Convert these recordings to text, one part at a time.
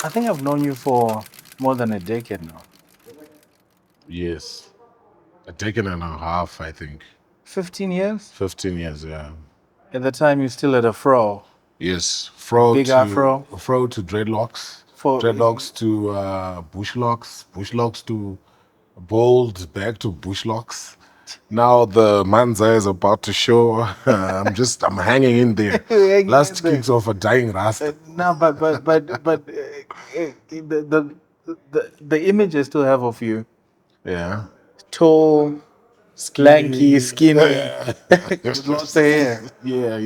I think I've known you for more than a decade now. Yes. A decade and a half, I think. 15 years? 15 years, yeah. At the time, you still had a fro. Yes. Fro Big afro. to dreadlocks. For Dreadlocks to bushlocks. Bushlocks to bold, back to bushlocks. Now the manza is about to show. I'm hanging in there. Hanging Last in there. kicks of a dying rasta. No, but the image I still have of you, Yeah. tall, lanky, skinny, with lots of hair. Yeah,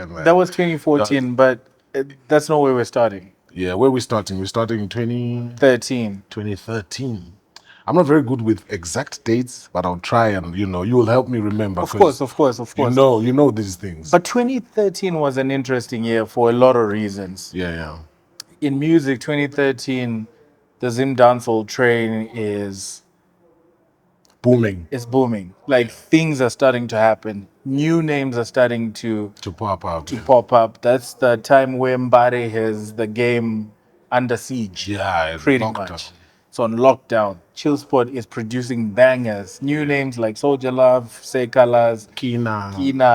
man. That was 2014, but that's not where we're starting. Yeah, where we starting? We're starting in 13. 2013. I'm not very good with exact dates, but I'll try and, you will help me remember. Of course. You know these things. But 2013 was an interesting year for a lot of reasons. Yeah. In music, 2013, the Zim dancehall train is Booming. It's booming. Like things are starting to happen. New names are starting to pop up. pop up. That's the time where Mbare has the game under siege. Yeah, it's pretty locked much. up. It's on lockdown. Chill Spot is producing bangers. New names like Soldier Love, Say Colors, Kina,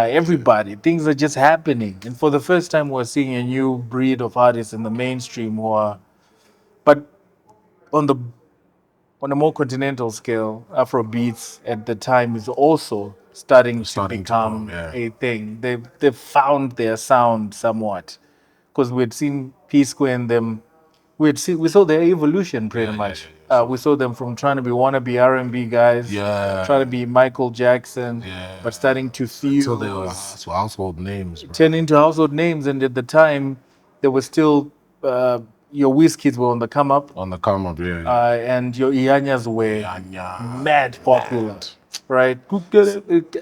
everybody. Things are just happening. And for the first time, we're seeing a new breed of artists in the mainstream but on a more continental scale, Afrobeats at the time is also starting to become a thing. They've found their sound somewhat, because we'd seen P Square and them. We saw their evolution pretty much. We saw them from trying to be wannabe R&B guys, trying to be Michael Jackson, but starting to fuse. So they were household names. Bro. Turn into household names, and at the time, there was still your Wizkids were on the come up. On the come up, yeah. And your Ianyas were mad popular, right?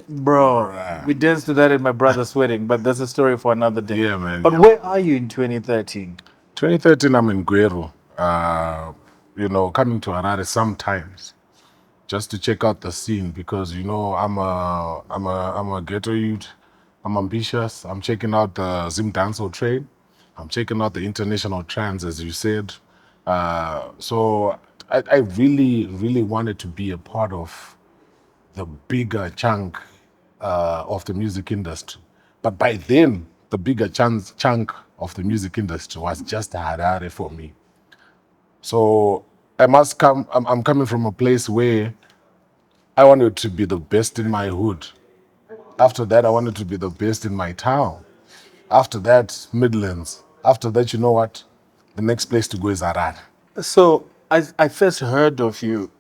Bro, we danced to that at my brother's wedding, but that's a story for another day. Yeah, man. But where are you in 2013? 2013, I'm in Gweru. Coming to Harare sometimes, just to check out the scene, because I'm a ghetto youth. I'm ambitious. I'm checking out the Zim dancehall trade. I'm checking out the international trends, as you said. So I really, really wanted to be a part of the bigger chunk of the music industry. But by then, the bigger chunk of the music industry was just Harare for me. So I'm coming from a place where I wanted to be the best in my hood. After that, I wanted to be the best in my town. After that, Midlands. After that, you know what? The next place to go is Harare. So I first heard of you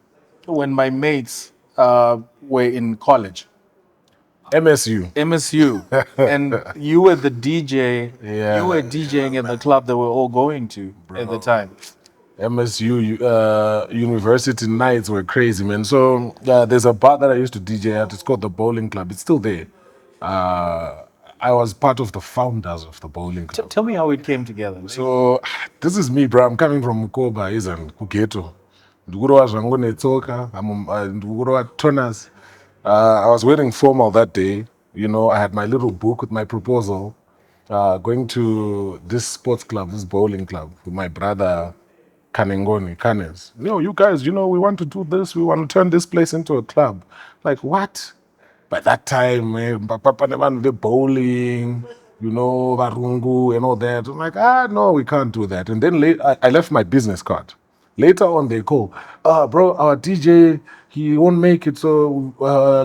when my mates were in college. MSU. And you were the DJ. Yeah. You were DJing at the club that we're all going to at the time. MSU university nights were crazy, man. So there's a bar that I used to DJ at. It's called the Bowling Club. It's still there. I was part of the founders of the Bowling Club. Tell me how it came together. So this is me, bro. I'm coming from Mukoba, isn't Kugeto. I was wearing formal that day. I had my little book with my proposal, going to this sports club, this bowling club, with my brother Canes. You guys, we want to do this. We want to turn this place into a club. Like, what? By that time, man, the bowling, Varungu and all that. I'm like, no, we can't do that. And then I left my business card. Later on, they call, bro, our DJ, he won't make it, so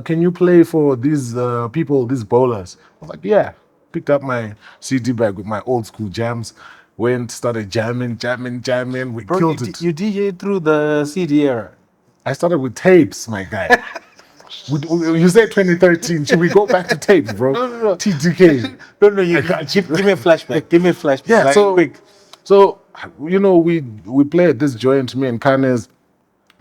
can you play for these people, these bowlers? I was like, yeah. Picked up my CD bag with my old school jams, went, started jamming. We killed it. You DJ through the CD era? I started with tapes, my guy. You said 2013. Should we go back to tapes, bro? No. TDK. No. Give me a flashback. Yeah, like, quick. So, we play at this joint, me and Canes.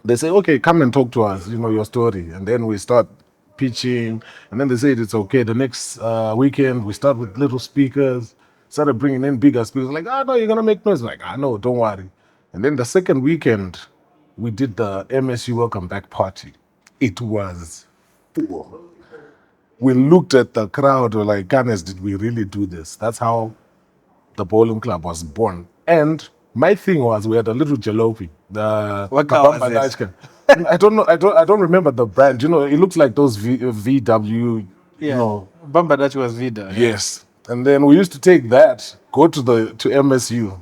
They say, okay, come and talk to us, your story. And then we start pitching. And then they said it's okay. The next weekend, we start with little speakers. Started bringing in bigger speakers. Like, no, you're going to make noise. Like, no, don't worry. And then the second weekend, we did the MSU Welcome Back party. It was full. We looked at the crowd, we're like, Canes, did we really do this? That's how the bowling club was born. And My thing was we had a little jalopy. The What car was Kabamba Dachka. I don't know. I don't remember the brand. You know, it looks like those VW. Yeah. You know. Bamba that was Vida. Yeah. Yes. And then we used to take that, go to MSU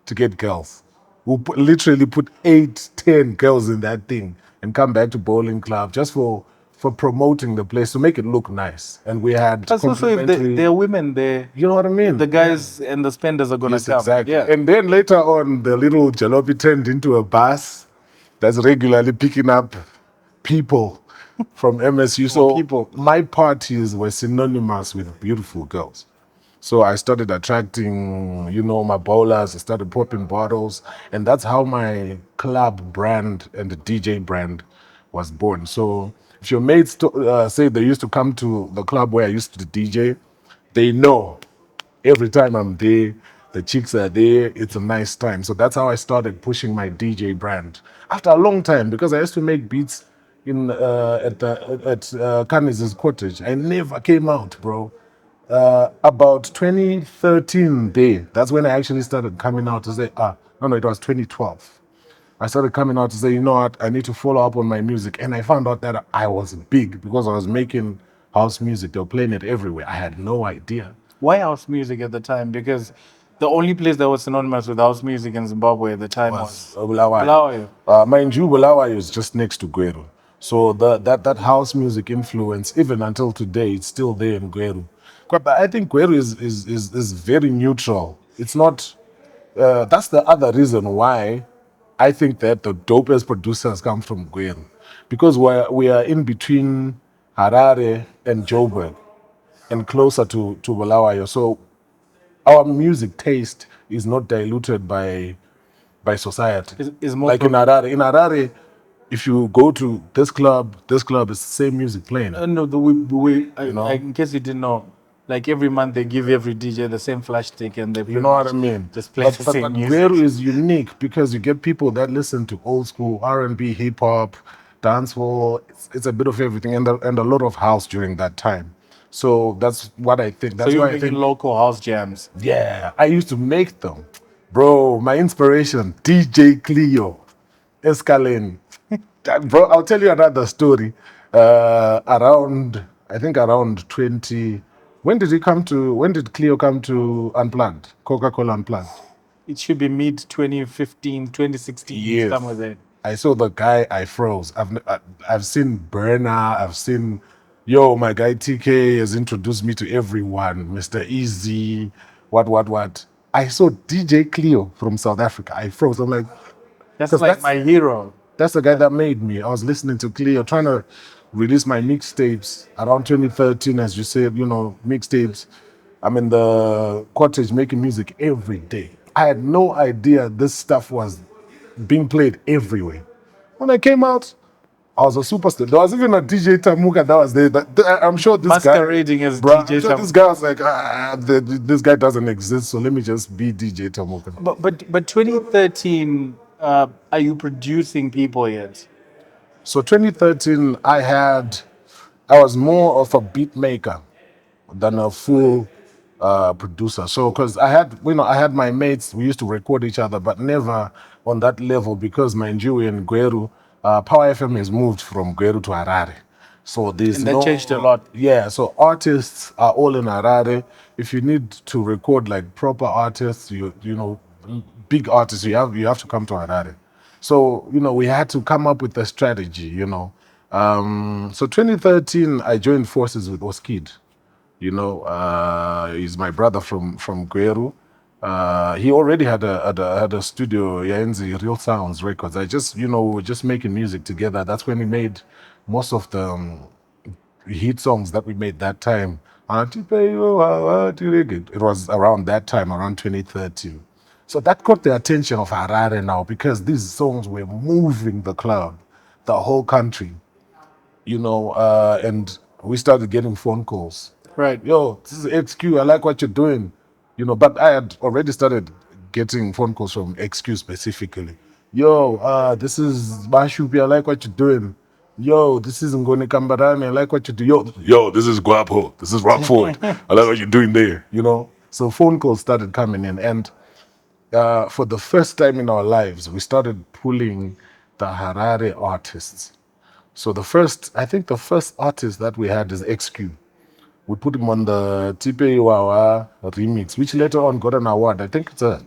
to get girls. We literally put 8, 10 girls in that thing and come back to bowling club just for promoting the place to make it look nice. And we had Plus, also, if there are women there, you know what I mean? the guys and the spenders are going to Yes, come. exactly. Yeah. And then later on, the little jalopy turned into a bus that's regularly picking up people from MSU. So people. my parties were synonymous with beautiful girls. So I started attracting, you know, my bowlers. I started popping bottles, and that's how my club brand and the DJ brand was born. So if your mates say they used to come to the club where I used to DJ, they know every time I'm there, the chicks are there. It's a nice time. So that's how I started pushing my DJ brand after a long time, because I used to make beats in at Kanis's cottage. I never came out, bro. About 2013 day, that's when I actually started coming out to say, no, it was 2012. I started coming out to say, you know what, I need to follow up on my music. And I found out that I was big because I was making house music. They were playing it everywhere. I had no idea. Why house music at the time? Because the only place that was synonymous with house music in Zimbabwe at the time was Bulawayo. Bulawayo. Mind you, Bulawayo is just next to Gweru. So that house music influence, even until today, it's still there in Gweru. But I think Gweru is very neutral. It's not. That's the other reason why I think that the dopest producers come from Gweru, because we are in between Harare and Joburg, and closer to Bulawayo. So our music taste is not diluted by society. Is more Like in Harare. In Harare, if you go to this club is the same music playing. no, in case you didn't know, like every month they give every DJ the same flash stick and they You know what I mean? just play the same but music. Gweru is unique because you get people that listen to old school R&B, hip hop, dancehall. It's a bit of everything, and a lot of house during that time. So that's what I think. That's So you're why I making think. local house jams. Yeah, I used to make them, bro. My inspiration, DJ Cleo, Escalane. Bro, I'll tell you another story. I think around 20. When did Cleo come to Unplugged? Coca-Cola Unplugged? It should be mid 2015, 2016, Yes. somewhere there. I saw the guy, I froze. I've seen Burner, I've seen, my guy TK has introduced me to everyone, Mr. Easy, what. I saw DJ Cleo from South Africa. I froze. I'm like, That's like my hero. that's the guy that made me. I was listening to Cleo, trying to release my mixtapes around 2013, as you said, mixtapes. I'm in the cottage making music every day. I had no idea this stuff was being played everywhere. When I came out, I was a superstar. There was even a DJ Tamuka that was there. I'm sure this Masquerading guy, as bro, DJ I'm sure this guy was like, this guy doesn't exist, so let me just be DJ Tamuka. But 2013, are you producing people yet? So 2013, I was more of a beat maker than a full producer. So because I had my mates, we used to record each other, but never on that level, because mind you, in Gweru, Power FM has moved from Gweru to Harare. So And that changed a lot. Yeah, so artists are all in Harare. If you need to record like proper artists, big artists, you have to come to Harare. So, we had to come up with a strategy. So 2013, I joined forces with Oskid. He's my brother from Gweru. He already had a studio, Yaenzi Real Sounds Records. I just, we were just making music together. That's when we made most of the hit songs that we made that time. It was around that time, around 2013. So that caught the attention of Harare now, because these songs were moving the club, the whole country, and we started getting phone calls. Right. Yo, this is XQ, I like what you're doing. But I had already started getting phone calls from XQ specifically. Yo, this is Mashroom, I like what you're doing. Yo, this is Ngone Kambarani, I like what you do. Yo, this is Guapo, this is Rockford, I like what you're doing there. So phone calls started coming in, and for the first time in our lives, we started pulling the Harare artists. So I think the first artist that we had is XQ. We put him on the Tipe Iwawa remix, which later on got an award. I think it's a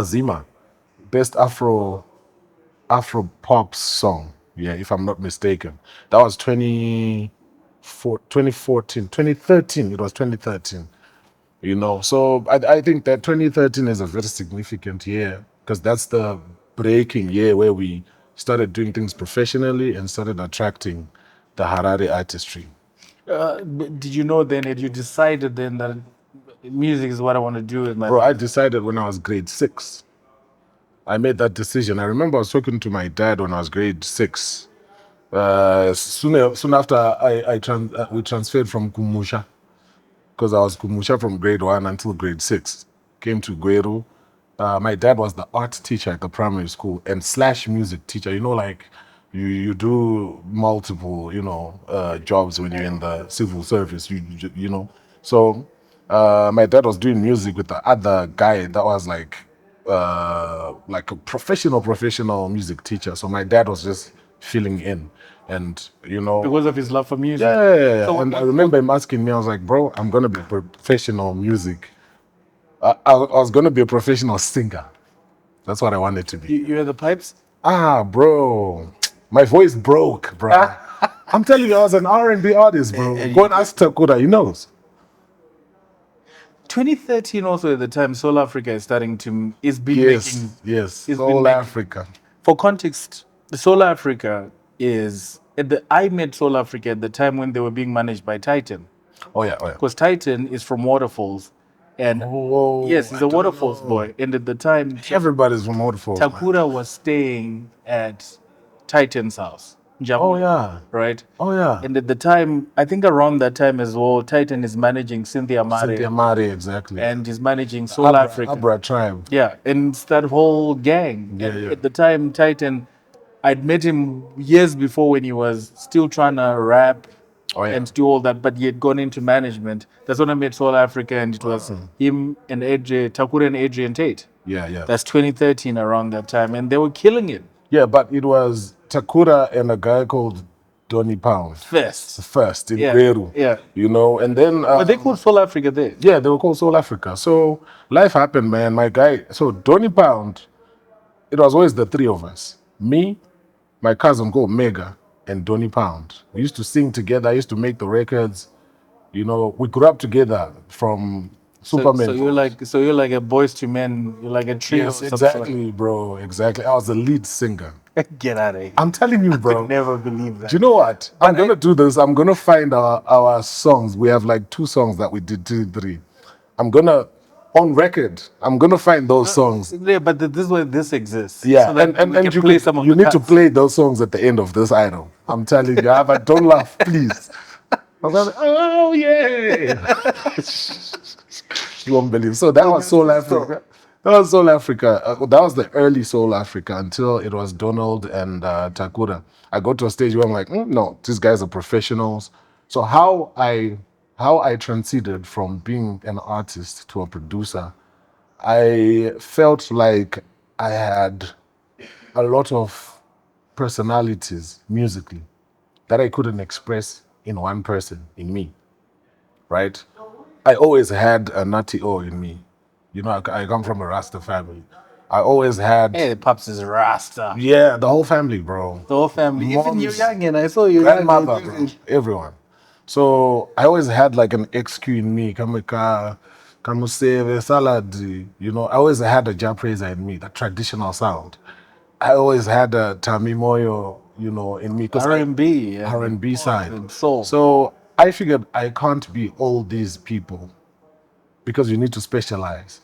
Zima, best Afro pop song. Yeah, if I'm not mistaken. That was 2014, 2013. It was 2013. So I think that 2013 is a very significant year because that's the breaking year where we started doing things professionally and started attracting the Harare artistry. Did you know then, had you decided then that music is what I want to do with my Bro, life? I decided when I was grade 6. I made that decision. I remember I was talking to my dad when I was grade 6. Soon after we transferred from Kumusha, because I was Kumusha from grade 1 until grade 6. Came to Gweru. My dad was the art teacher at the primary school and slash music teacher. Like you do multiple, jobs when you're in the civil service. So my dad was doing music with the other guy that was like a professional music teacher. So my dad was just filling in, and Because of his love for music. yeah. So And I remember him asking me, I was like, bro, I'm gonna be professional music. I was gonna be a professional singer. That's what I wanted to be. you had the pipes? Bro, my voice broke, bro. I'm telling you, I was an R&B artist, bro. Go and ask Takuda, he knows. 2013 also at the time, South Africa is starting to Yes, been Soul making- Africa. For context, South Africa is I met South Africa at the time when they were being managed by Titan, Oh yeah. because Titan is from Waterfalls, and Whoa, yes, he's I a don't Waterfalls know. boy. And at the time, Everybody's from Waterfalls. man. Takura was staying at Titan's house. Oh yeah. Right. Oh yeah. And at the time, I think around that time as well, Titan is managing Cynthia Mare, Cynthia Mare, exactly. and he's managing South Africa. Abra tribe. Yeah, and it's that whole gang. Yeah, And yeah. at the time, Titan, I'd met him years before when he was still trying to rap Oh yeah. and do all that, but he had gone into management. That's when I met South Africa, and it was him and Takura and Adrian Tate. Yeah. That's 2013 around that time, and they were killing it. Yeah, but it was Takura and a guy called Donny Pound first in Gweru. Yeah. And then But they called South Africa there. yeah, they were called Soul Africa. So life happened, man. My guy, so Donny Pound, it was always the three of us. Me, my cousin called Mega, and Donny Pound. We used to sing together. I used to make the records. We grew up together from Superman. So you're like a boys to men. You're like a trio. Yes, of some sort. exactly, bro. Exactly. I was the lead singer. Get out of here. I'm telling you, bro. Never believe that. Do you know what? I'm gonna do this. I'm gonna find our songs. We have like 2 songs that we did, 3. I'm gonna on record. I'm gonna find those songs. Yeah, but this is where this exists. Yeah, so that and we can you play could- some of you the need to cuts. play those songs at the end of this item. I'm telling you, but don't laugh, please. I was like, oh yeah. You won't believe. So that was Soul Africa. That was Soul Africa. That was the early Soul Africa until it was Donald and Takura. I got to a stage where I'm like, no, these guys are professionals. So how I transited from being an artist to a producer, I felt like I had a lot of personalities musically that I couldn't express in one person, in me, right? I always had a Nutty O in me. I come from a Rasta family. I always had, Hey, the Pops is Rasta. yeah, the whole family, bro. The whole family. Even Moms, you young, and I saw you grandmother, bro, everyone. So I always had like an XQ in me. Kameka, Kamuseve, Salad, I always had a Jah Prayzah in me, that traditional sound. I always had a Tami Moyo, in me. 'cause R&B. R&B side. And soul. So I figured I can't be all these people because you need to specialize,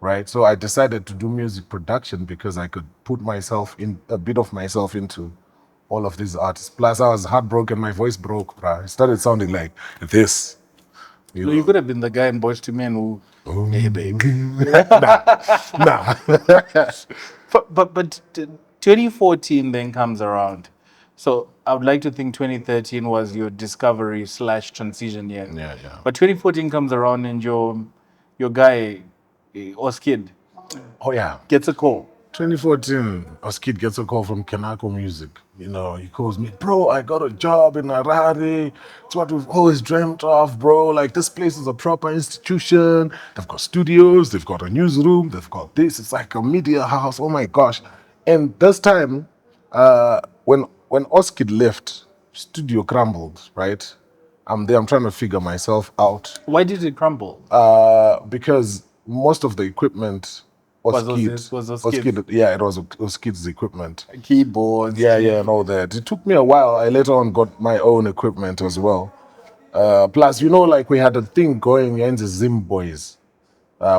right? So I decided to do music production because I could put a bit of myself into all of these artists. Plus, I was heartbroken. My voice broke, bro. It started sounding like this. So you could have been the guy in Boys to Men who, hey, baby. Nah. But 2014 then comes around. So I would like to think 2013 was your discovery / transition year. Yeah. But 2014 comes around and your guy, Oskid, Oh yeah. Gets a call. 2014, Oskid gets a call from Kenako Music. You know, he calls me, bro, I got a job in Harare. It's what we've always dreamt of, bro. Like, this place is a proper institution. They've got studios, they've got a newsroom, they've got this. It's like a media house. Oh my gosh. And this time, when Oskid left, studio crumbled, right? I'm there, I'm trying to figure myself out. Why did it crumble? Because most of the equipment Was Oskid, Oskid. yeah, it was Oskid's equipment. Keyboards. Yeah, and all that. It took me a while. I later on got my own equipment as well. Plus, you know, like we had a thing going in the Zim Boys.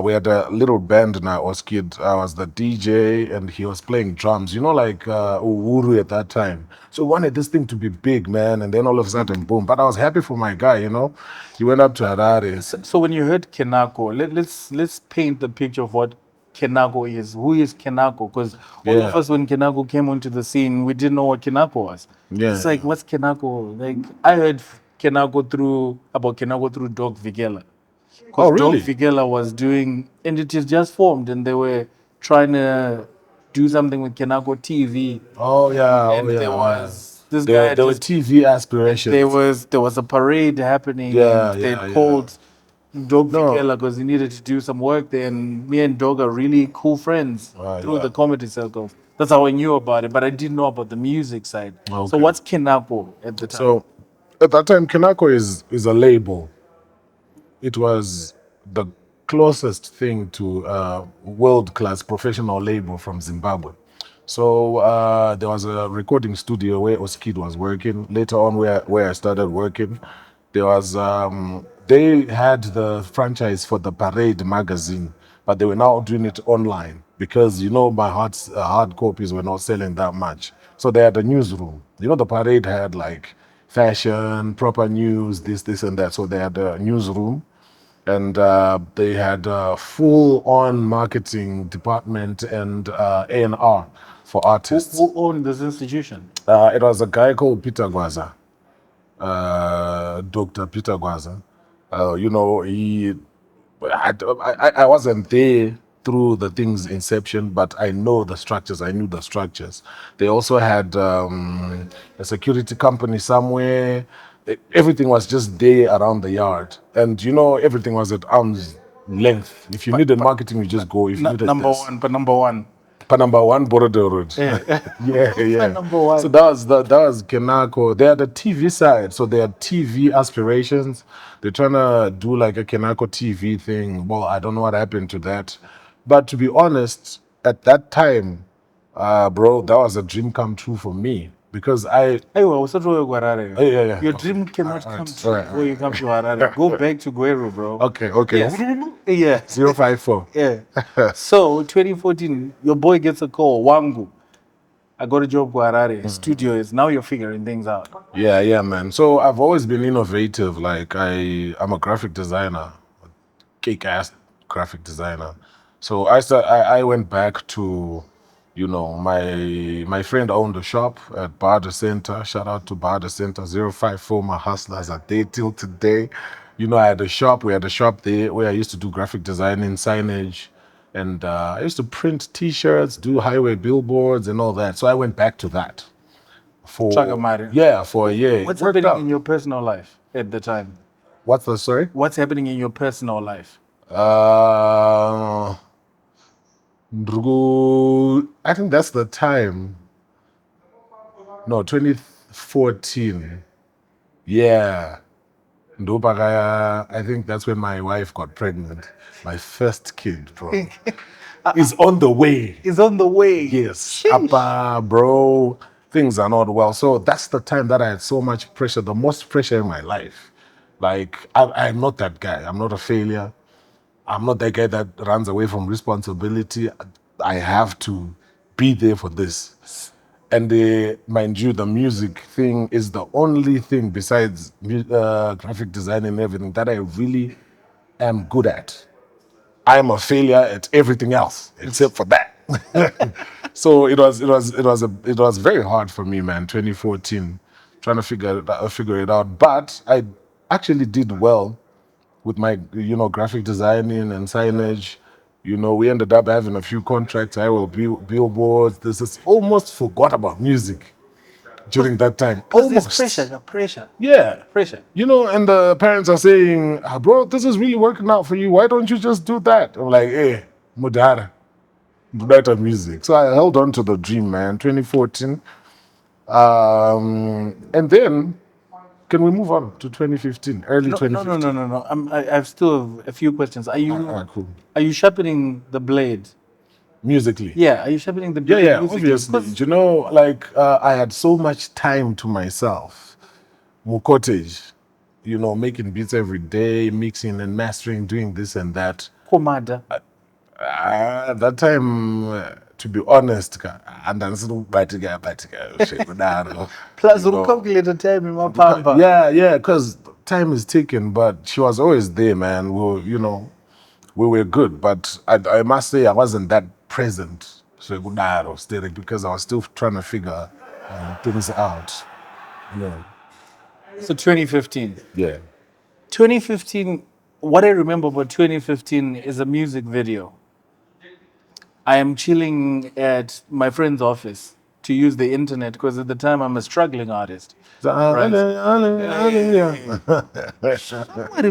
We had a little band now, Oskid. I was the DJ and he was playing drums, you know, like Uhuru at that time. So we wanted this thing to be big, man. And then all of a sudden, boom. But I was happy for my guy, you know. He went up to Harare. So when you heard Kenako, let's paint the picture of what Kenako is. Who is Kenako? Because all of us, when Kenako came onto the scene, we didn't know what Kenako was. Yeah. It's like, what's Kenako? Like, I heard about Kenako through Dog Vigela. Oh, really? Dog Vigela was doing, and it is just formed, and they were trying to do something with Kenako TV. Oh, yeah. And there was this There guy. there were TV aspirations. There was a parade happening. Yeah, and they yeah. called Dog Vigela because he needed to do some work there, and me and Dog are really cool friends through the comedy circles. That's how I knew about it, but I didn't know about the music side. Okay. So what's Kenako at the time? So at that time, Kenako is a label. It was the closest thing to a world-class professional label from Zimbabwe. So there was a recording studio where Oskid was working. Later on, where I started working, there was they had the franchise for the Parade magazine, but they were now doing it online because, you know, my hard copies were not selling that much. So they had a newsroom. You know, the Parade had like fashion, proper news, this and that. So they had a newsroom. And they had a full-on marketing department and A&R for artists. Who owned this institution? It was a guy called Peter Gwaza, Dr. Peter Gwaza. You know, I wasn't there through the thing's inception, but I know the structures. I knew the structures. They also had a security company somewhere. Everything was just there around the yard. And, you know, everything was at arm's length. If you needed marketing, you just go. If you needed Number this. one, but number one. Number one, Borodale Road. Yeah. Number one. So that was Kenako. They had the TV side, so they had TV aspirations. They're trying to do like a Kenako TV thing. Well, I don't know what happened to that. But to be honest, at that time, bro, that was a dream come true for me. Because Hey, well, what's up with Harare? Yeah. Your dream cannot come true Alright. before you come to Harare. Go back to Gweru, bro. Okay. Yes. Yeah. 054. Yeah. So 2014, your boy gets a call. Wangu, I got a job for Harare. Studio is now you're figuring things out. Yeah, man. So I've always been innovative. Like I'm a graphic designer, kick-ass graphic designer. So I went back to, you know, my friend owned a shop at Barder Center. Shout out to Barder Center. 054. My hustlers are there till today. You know, I had a shop. We had a shop there where I used to do graphic designing, signage, and I used to print T-shirts, do highway billboards, and all that. So I went back to that for for a year. What's happening in your personal life at the time? What's the story? What's happening in your personal life? I think that's the time. No, 2014. Yeah. I think that's when my wife got pregnant. My first kid, bro. Is on the way. It's on the way. Yes. Appa, bro. Things are not well. So that's the time that I had so much pressure, the most pressure in my life. Like, I'm not that guy. I'm not a failure. I'm not that guy that runs away from responsibility. I have to be there for this. And mind you, the music thing is the only thing besides graphic design and everything that I really am good at. I'm a failure at everything else except for that. So it was very hard for me, man. 2014, trying to figure it out. But I actually did well with my, you know, graphic designing and signage. You know, we ended up having a few contracts. I will billboards. This is almost forgot about music during that time. Almost. Pressure. Yeah. Pressure. You know, and the parents are saying, bro, this is really working out for you. Why don't you just do that? I'm like, hey, Mudara, better music. So I held on to the dream, man. 2014. And then, can we move on to 2015, early No, 2015? no. I've still have a few questions. Cool. Are you sharpening the blade? Musically. Yeah, are you sharpening the Yeah, blade? yeah, musically? obviously. Because You know, like I had so much time to myself. More cottage, you know, making beats every day, mixing and mastering, doing this and that. Komada. That time, to be honest, and then Plus, we'll calculate the time in my pampa. yeah, because time is ticking, but she was always there, man. You know, we were good, but I must say I wasn't that present. So because I was still trying to figure things out. You know. So 2015. Yeah. 2015, what I remember about 2015 is a music video. I am chilling at my friend's office to use the internet because at the time I'm a struggling artist. Somebody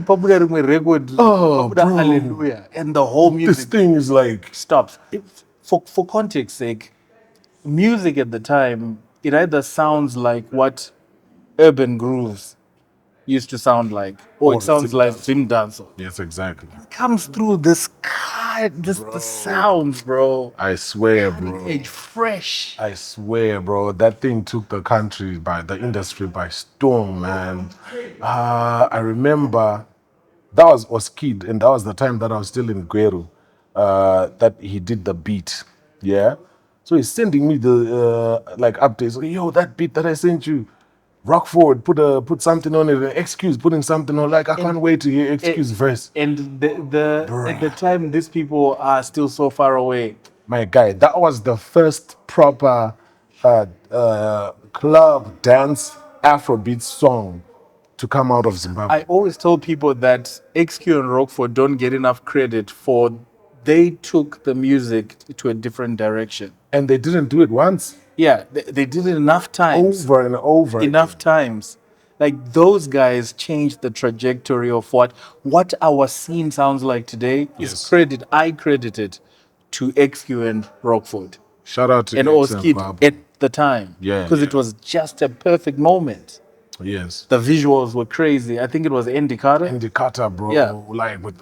popular with record. Oh, bro. Hallelujah. And the whole music This thing is like stops. For context sake, music at the time, it either sounds like what urban grooves used to sound like, or it sounds like Zim Dancer. yes, exactly. It comes through the sounds, bro. I swear, bro. It's fresh. I swear, bro. That thing took the industry by storm, man. I remember that was Oskid, and that was the time that I was still in Gweru. That he did the beat, yeah. So he's sending me the like updates. Yo, that beat that I sent you, rock forward, put something on it. Excuse putting something on. Like I can't wait to hear excuse verse. And at the time, these people are still so far away. My guy, that was the first proper club dance Afrobeat song to come out of Zimbabwe. I always tell people that XQ and Rockford don't get enough credit for they took the music to a different direction. And they didn't do it once. Yeah, they did it enough times. Over and over. Enough times. Like those guys changed the trajectory of what our scene sounds like today. Yes. I credit it to XQ and Rockford. Shout out to and Oskid at the time. Yeah. Because it was just a perfect moment. Yes. The visuals were crazy. I think it was Indicator, bro. Yeah. Like with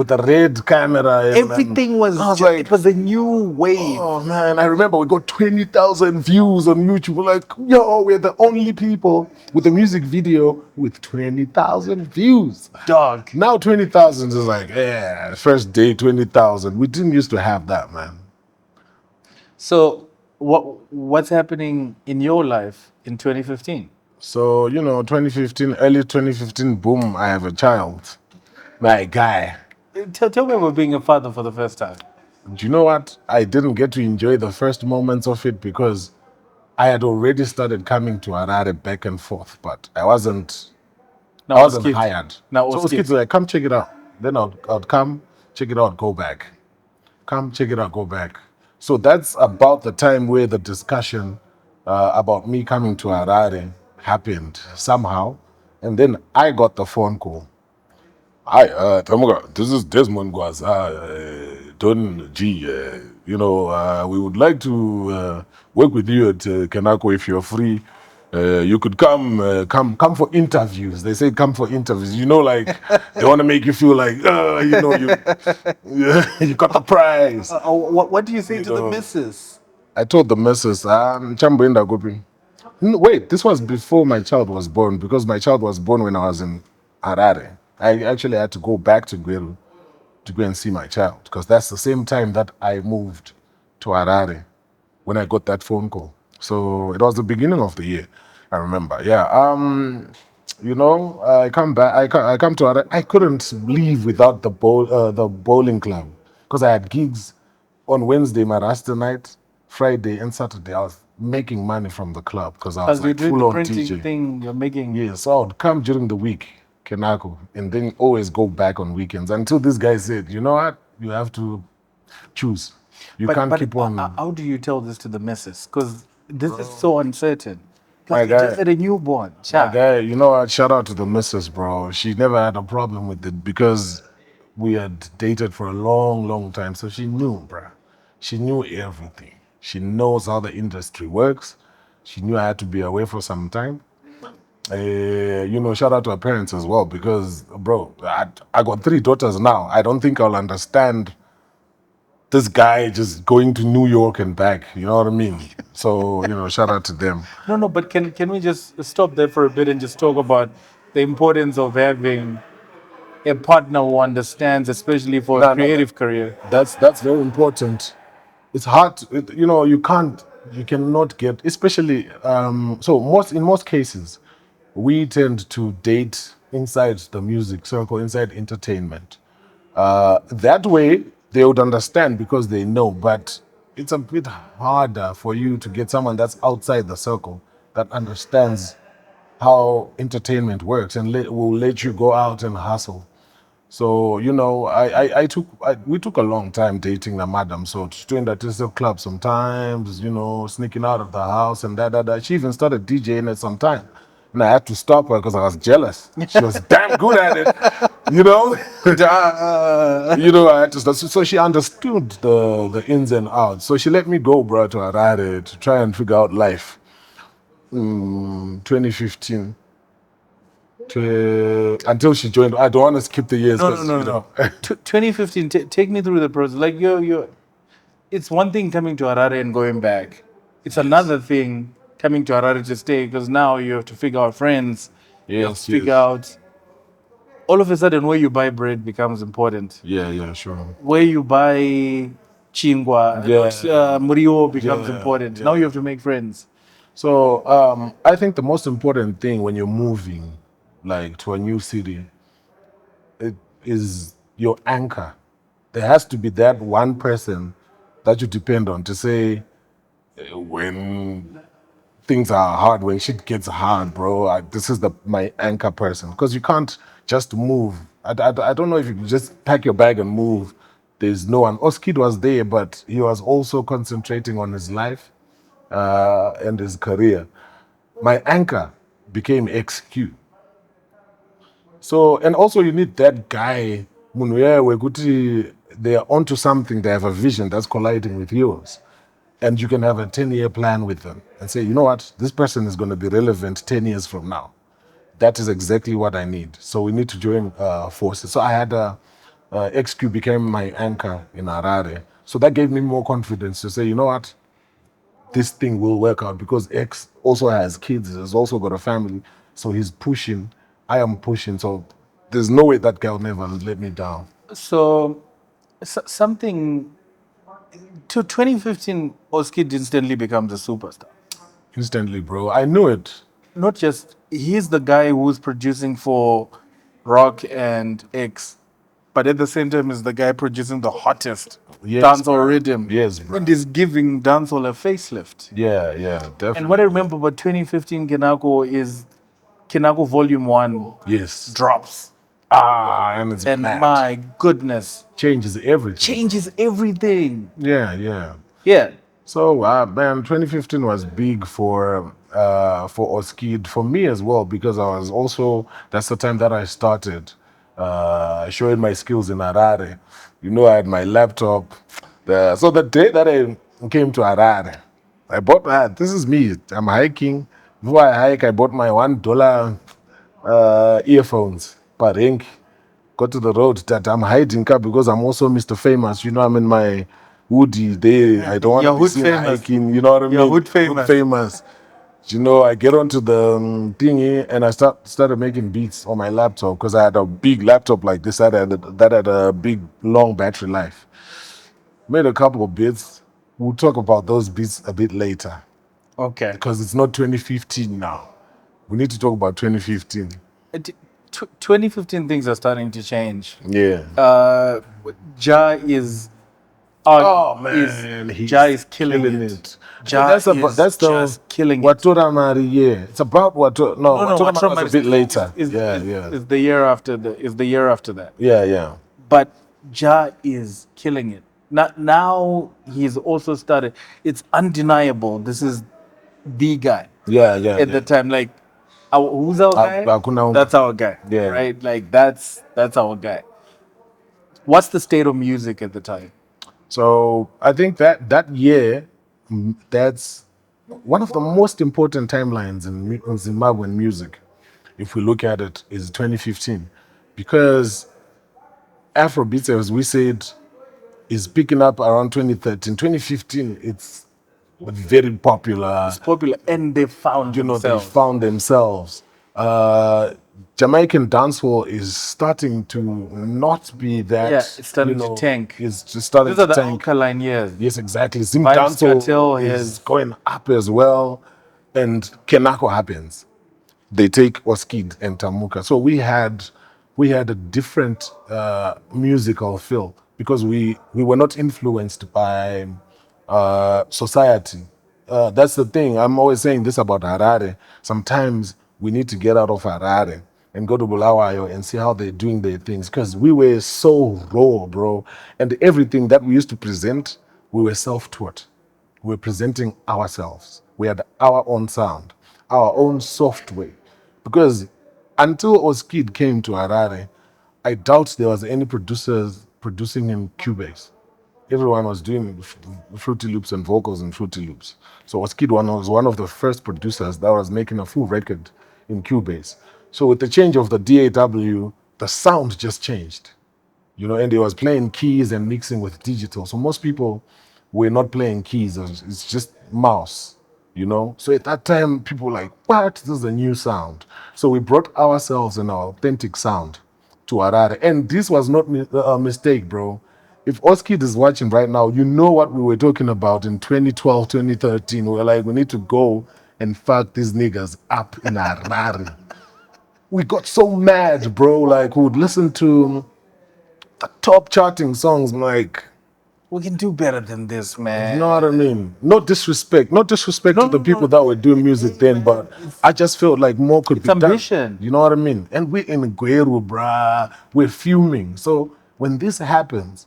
the red camera. Everything was like, it was a new wave. Oh man, I remember we got 20,000 views on YouTube. We're like, yo, we're the only people with a music video with 20,000 views. Dog. Now 20,000 is like, yeah, first day 20,000. We didn't used to have that, man. So what's happening in your life in 2015? So, you know, 2015, early 2015, boom, I have a child. My guy. Tell me about being a father for the first time. Do you know what? I didn't get to enjoy the first moments of it because I had already started coming to Harare back and forth, but I wasn't hired. Now, so Oskid was like, come check it out. Then I'd come, check it out, go back. Come, check it out, go back. So that's about the time where the discussion about me coming to Harare happened somehow. And then I got the phone call. Hi, Tamuka, this is Desmond Gwaza, Don G. We would like to work with you at Kenako if you're free. You could come for interviews. They say come for interviews. You know, like they want to make you feel like, you got the prize. What do you say to the missus? I told the missus, Chamboenda Gopi. Wait, this was before my child was born because my child was born when I was in Harare. I actually had to go back to Gweru to go and see my child because that's the same time that I moved to Harare when I got that phone call. So it was the beginning of the year, I remember. Yeah. I come back. I come to Harare. I couldn't leave without the bowling club because I had gigs on Wednesday, my Rasta night, Friday and Saturday. I was making money from the club because I was like full on printing thing you're making. Yes, so I would come during the week, Kenako, and then always go back on weekends until this guy said, you know what, you have to choose. You can't keep on. How do you tell this to the missus? Because this is so uncertain. My Like, guy, just had a newborn. my guy, you know what? Shout out to the missus, bro. She never had a problem with it because we had dated for a long, long time. So she knew, bruh. She knew everything. She knows how the industry works. She knew I had to be away for some time. You know, shout out to her parents as well because, bro, I got 3 daughters now. I don't think I'll understand this guy just going to New York and back. You know what I mean? So, you know, shout out to them. No, but can we just stop there for a bit and just talk about the importance of having a partner who understands, especially for a creative career? That's very important. It's hard. You know, you cannot get, especially. So in most cases, we tend to date inside the music circle, inside entertainment. That way, they would understand because they know. But it's a bit harder for you to get someone that's outside the circle that understands how entertainment works and will let you go out and hustle. So, you know, we took a long time dating the madam. So to in the disco club sometimes, you know, sneaking out of the house and that. She even started DJing at some time. And I had to stop her because I was jealous. She was damn good at it, you know. You know, I had to stop. So she understood the ins and outs. So she let me go, bro, to Harare to try and figure out life. 2015. Until she joined. I don't want to skip the years. No. 2015. Take me through the process. Like it's one thing coming to Harare and going back. It's another thing coming to Harare to stay because now you have to figure out friends. You have to figure out. All of a sudden, where you buy bread becomes important. Yeah, sure. Where you buy chingwa, murio becomes important. Yeah. Now you have to make friends. So I think the most important thing when you're moving, like to a new city, it is your anchor. There has to be that one person that you depend on to say when things are hard, when shit gets hard, bro. This is my anchor person because you can't just move. I don't know if you can just pack your bag and move. There's no one. Oskid was there, but he was also concentrating on his life and his career. My anchor became XQ. So, and also you need that guy, where they are onto something, they have a vision that's colliding with yours. And you can have a 10-year plan with them and say, you know what, this person is going to be relevant 10 years from now. That is exactly what I need. So we need to join forces. So I had XQ became my anchor in Harare. So that gave me more confidence to say, you know what, this thing will work out because X also has kids, has also got a family. So he's pushing, I am pushing. So there's no way that guy will never let me down. So something to 2015, Oskid instantly becomes a superstar. Instantly, bro. I knew it. Not just, he's the guy who's producing for Rock and X, but at the same time is the guy producing the hottest dancehall rhythm. Yes, bro. And is giving dancehall a facelift. Yeah, definitely. And what I remember about 2015 Kenako is Kenako Volume 1 drops. And it's And mad. my goodness. Changes everything. Yeah. So, man, 2015 was big for Oskid, for me as well, because that's the time that I started showing my skills in Harare. You know, I had my laptop. So the day that I came to Harare, I bought, this is me, I'm hiking. Before I hike, I bought my $1 earphones, parink. Got to the road that I'm hiding because I'm also Mr. Famous. You know, I'm in my hoodie there. I don't want to be seen hiking. You know what I mean? Hood famous. You know, I get onto the thingy and I started making beats on my laptop because I had a big laptop like this that had a big, long battery life. Made a couple of beats. We'll talk about those beats a bit later. Okay. Because it's not 2015 now. We need to talk about 2015. 2015 things are starting to change. Yeah. Jah is Jah is killing it. Jah is just killing it. It's about Watoramari was a bit later. Is the year after that. Yeah. But Jah is killing it. Now he's also started. It's undeniable. This is the guy. Yeah, yeah, At the time, like, who's our guy? That's our guy. Yeah. Right. Like that's our guy. What's the state of music at the time? So I think that year, that's one of the most important timelines in Zimbabwean music. If we look at it, is 2015, because Afrobeats, as we said, is picking up around 2013. 2015, it's very popular. It's popular, and they found They themselves. found themselves. Jamaican dancehall is starting to not be that. Yeah, it's starting to tank. It's just starting These are to the tank. alkaline years. Yes, exactly. Zim Vibes Cartel dancehall is is- going up as well, and Kenako happens. They take Oskid and Tamuka. So we had a different musical feel because we were not influenced by society. That's the thing. I'm always saying this about Harare. Sometimes we need to get out of Harare and go to Bulawayo and see how they're doing their things, because we were so raw, bro. And everything that we used to present, we were self-taught. We were presenting ourselves. We had our own sound, our own software. Because until Oskid came to Harare, I doubt there was any producers producing in Cubase. Everyone was doing Fruity Loops and vocals in Fruity Loops. So Oskid was one of the first producers that was making a full record in Cubase. So with the change of the DAW, the sound just changed. And he was playing keys and mixing with digital. So most people were not playing keys. It's just mouse. So at that time, people were like, what? This is a new sound. So we brought ourselves and our authentic sound to Harare. And this was not a mistake, bro. If Oskid is watching right now, you know what we were talking about in 2012, 2013. We were like, we need to go and fuck these niggas up in Harare. We got so mad, bro. Like, we would listen to the top charting songs. I'm like, We can do better than this, man. you know what I mean? No disrespect to the people that were doing music then, but I just felt like more could be ambition. done. You know what I mean? And we're in Gweru, bruh. We're fuming. So when this happens,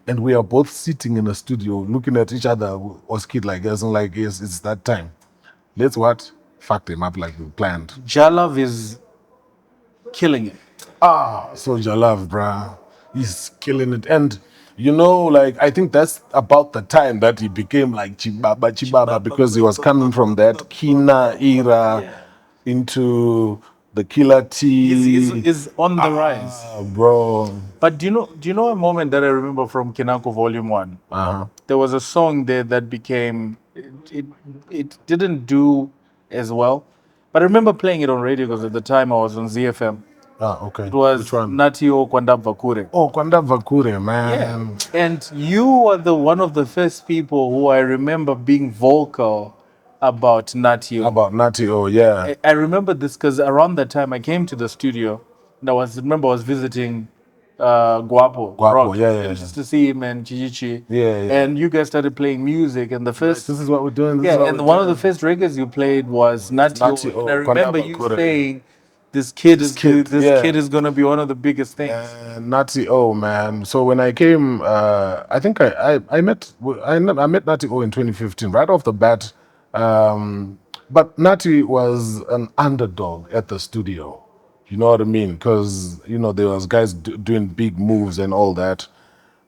and we are both sitting in a studio looking at each other, Oskid like us, and like, yes, it's that time. Let's what? Fuck them up like we planned. Jah Love is killing it. Soldier Love, bruh. He's killing it. And like, I think that's about the time that he became like Chibaba, because he was coming from that Kina era into the Killer T. Is on the rise. Bro. But do you know a moment that I remember from Kenako Volume 1? There was a song there that became it didn't do as well. But I remember playing it on radio because at the time I was on ZFM. Okay. It was Which one? Nutty or Kwandavakure. Oh, Kwandavakure, man. And you were one of the first people who I remember being vocal about Nutty. About Nutty, yeah. I remember this because around that time I came to the studio and I was visiting Guapo, Rock, yeah. just to see him and Chichichi. Yeah. And you guys started playing music, and the first This is what we're doing. one of the first records you played was Nutty. And I remember you saying, this kid is gonna be one of the biggest things. Nutty, man. So when I came, I think I met Nutty in 2015, right off the bat. But Nutty was an underdog at the studio. You know what I mean? Because there was guys doing big moves and all that.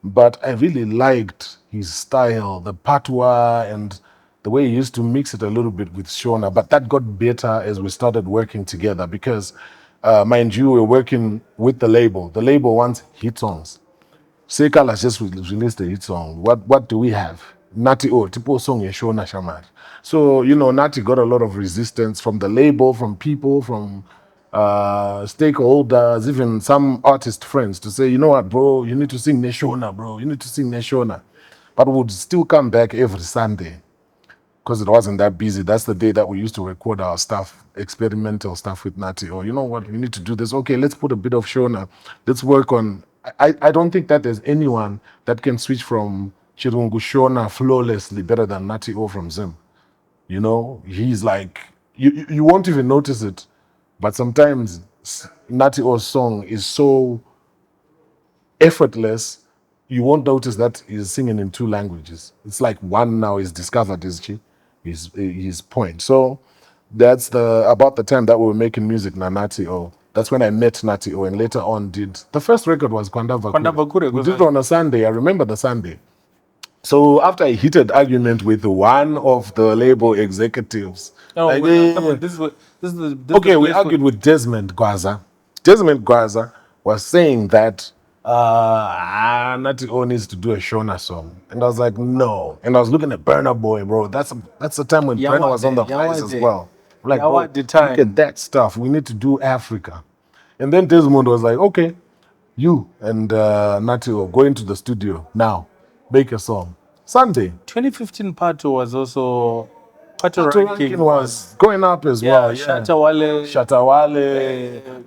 But I really liked his style, the patois, and the way he used to mix it a little bit with Shona. But that got better as we started working together because, mind you, we're working with the label. The label wants hit songs. Sekala just released a hit song. What do we have? Nutty tipo song Shona Shamar. So, Nutty got a lot of resistance from the label, from people, from stakeholders, even some artist friends to say, you know what, bro, you need to sing Neshona, bro. You need to sing Neshona. But we would still come back every Sunday because it wasn't that busy. That's the day that we used to record our stuff, experimental stuff with Nutty. Or, you know what, we need to do this. Okay, let's put a bit of Shona. Let's work on... I don't think that there's anyone that can switch from Chirungu Shona flawlessly better than Nutty from Zim. He's like... You won't even notice it. But sometimes Nutty song is so effortless you won't notice that he's singing in 2 languages. It's like one now is discovered his point. So that's about the time that we were making music na Nutty O. That's when I met Nutty O, and later on did the first record was Kwanda Vakure. We did it on a Sunday. I remember the Sunday. So after a heated argument with one of the label executives, we argued with Desmond Gwaza. Desmond Gwaza was saying that Nutty O needs to do a Shona song, and I was like, no. And I was looking at Burna Boy, bro. That's the time when Burna was on the rise as well. I'm like, bro, look at that stuff. We need to do Africa. And then Desmond was like, okay, you and Nutty O go into the studio now, make a song. Sunday. 2015 Pato was also... Pato ranking was going up as well. Yeah. Shatawale.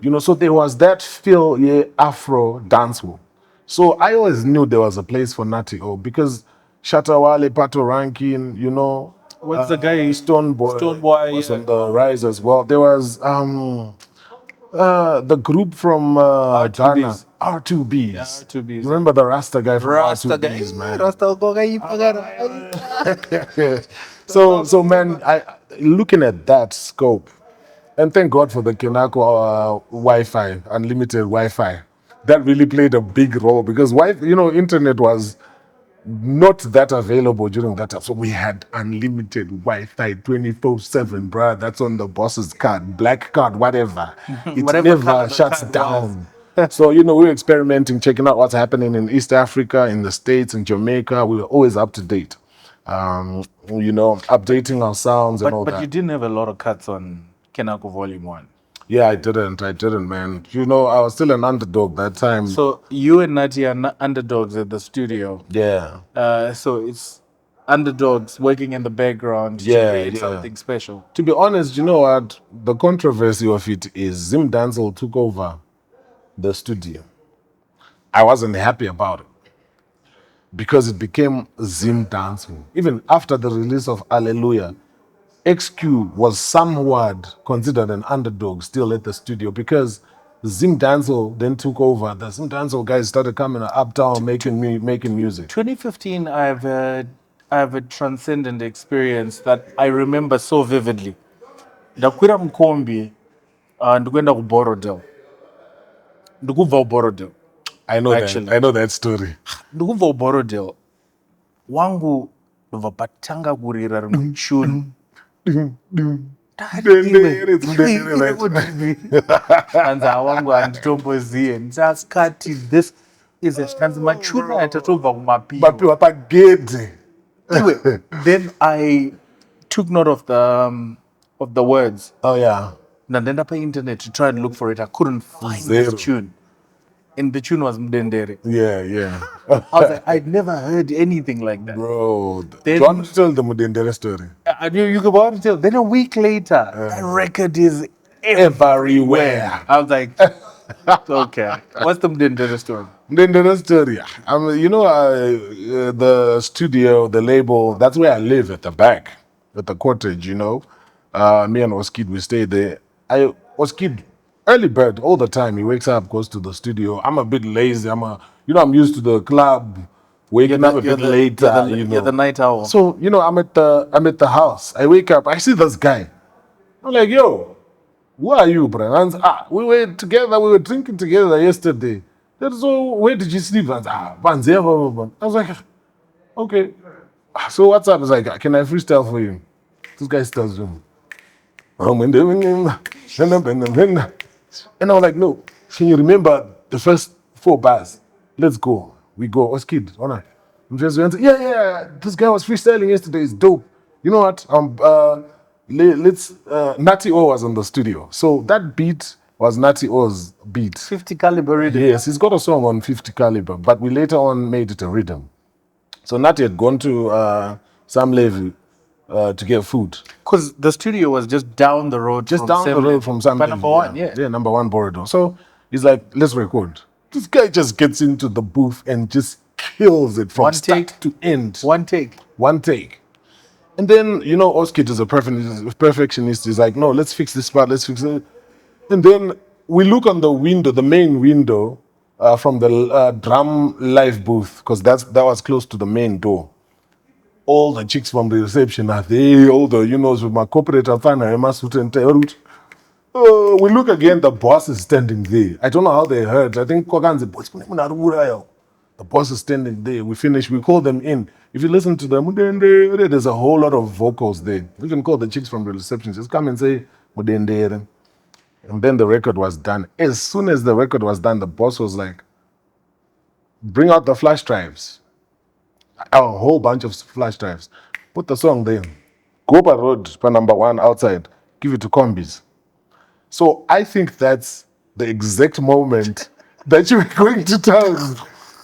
You know, so there was that feel, Afro dancehall. So I always knew there was a place for Nutty O because Shatawale, Pato ranking, you know. What's the guy? Stoneboy was on the rise as well. There was the group from Ghana, R2Bs. Yeah, R2Bs. Remember the Rasta guy from R2Bs, man. So man, looking at that scope, and thank God for the Kenako Wi-Fi, unlimited Wi-Fi. That really played a big role because internet was not that available during that time. So we had unlimited Wi-Fi 24/7, bruh. That's on the boss's card, black card, whatever. It never shuts down. So, we were experimenting, checking out what's happening in East Africa, in the States, in Jamaica. We were always up to date. Updating our sounds and all that. But you didn't have a lot of cuts on Kenako Volume 1. Yeah, I didn't, man. I was still an underdog that time. So you and Nutty are underdogs at the studio. Yeah. So it's underdogs working in the background to create something special. To be honest, you know what? The controversy of it is Zim Dancehall took over the studio. I wasn't happy about it because it became Zim Dancehall. Even after the release of Hallelujah, XQ was somewhat considered an underdog still at the studio because Zim Dancehall then took over. The Zim Dancehall guys started coming to Uptown making music. 2015, I have a transcendent experience that I remember so vividly. Ndakwira Mkombi ndikuenda ku Borodale. Ndikuva Borodale. I know that story. Ndikuva Borodale. Wangu ndova patanga kurira rimwe tune. Anza wangu anditomboziye ndaskati this is a stanza machuna atatobva kumapiwa pagedhe. Then I took note of the words. Oh yeah. Nandenda pa internet to try and look for it. I couldn't find this tune. And the tune was Mudendere. Yeah. I was like, I'd never heard anything like that. Bro, do you want to tell the Mudendere story? You could want to tell. Then a week later, that record is everywhere. I was like, okay. What's the Mudendere story? Mudendere story. The studio, the label, that's where I live at the back, at the cottage, Me and Oskid, we stay there. Oskid, early bird all the time. He wakes up, goes to the studio. I'm a bit lazy. I'm used to the club, waking up a bit later. You're the night owl. So I'm at the house. I wake up. I see this guy. I'm like, yo, who are you, bro? And we were together. We were drinking together yesterday. So where did you sleep? And I was like, okay. So what's up? He's like, can I freestyle for you? This guy starts doing. And I was like, no, can you remember the first 4 bars? Let's go. We go. Oskid, honor. Yeah. This guy was freestyling yesterday. It's dope. You know what? Nutty O was on the studio. So that beat was Nutty O's beat. 50 caliber rhythm. Yes, he's got a song on 50 caliber, but we later on made it a rhythm. So Nutty had gone to Sam Levy to get food. Because the studio was just down the road. From Sam Levy. Number 1, yeah. Yeah, number 1 Borodale. So he's like, let's record. This guy just gets into the booth and just kills it from start to end. One take. And then, Oskid is a perfectionist. He's like, no, let's fix this part, let's fix it. And then we look on the window, the main window, from the drum live booth, because that was close to the main door. All the chicks from the reception are there, all the, with my corporate afana, we look again, the boss is standing there. I don't know how they heard. I think the boss is standing there. We finish, we call them in. If you listen to them, there's a whole lot of vocals there. We can call the chicks from the reception, just come and say, Mudendere. And then the record was done. As soon as the record was done, the boss was like, bring out the flash drives. A whole bunch of flash drives. Put the song there. Go by road for number one outside. Give it to combis. So I think that's the exact moment that you were going to town.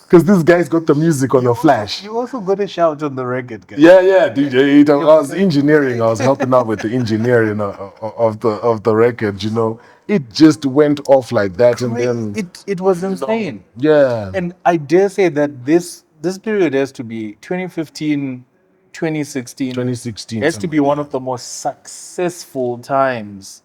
Because this guy's got the music on the flash. You also got a shout on the record, guys. Yeah, DJ. I was engineering. I was helping out with the engineering of the record. It just went off like that, and then It was insane. yeah, And I dare say that this period has to be 2015, 2016. 2016 Has to be one of the most successful times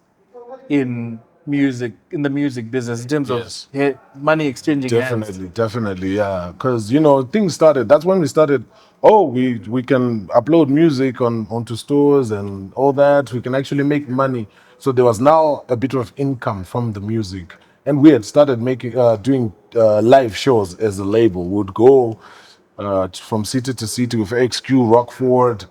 in in the music business in terms Yes. of money exchanging hands. Definitely, yeah. Because things started. That's when we started. Oh, we can upload music onto stores and all that. We can actually make money. So there was now a bit of income from the music, and we had started making doing live shows as a label. Would go from city to city with XQ, Rockford,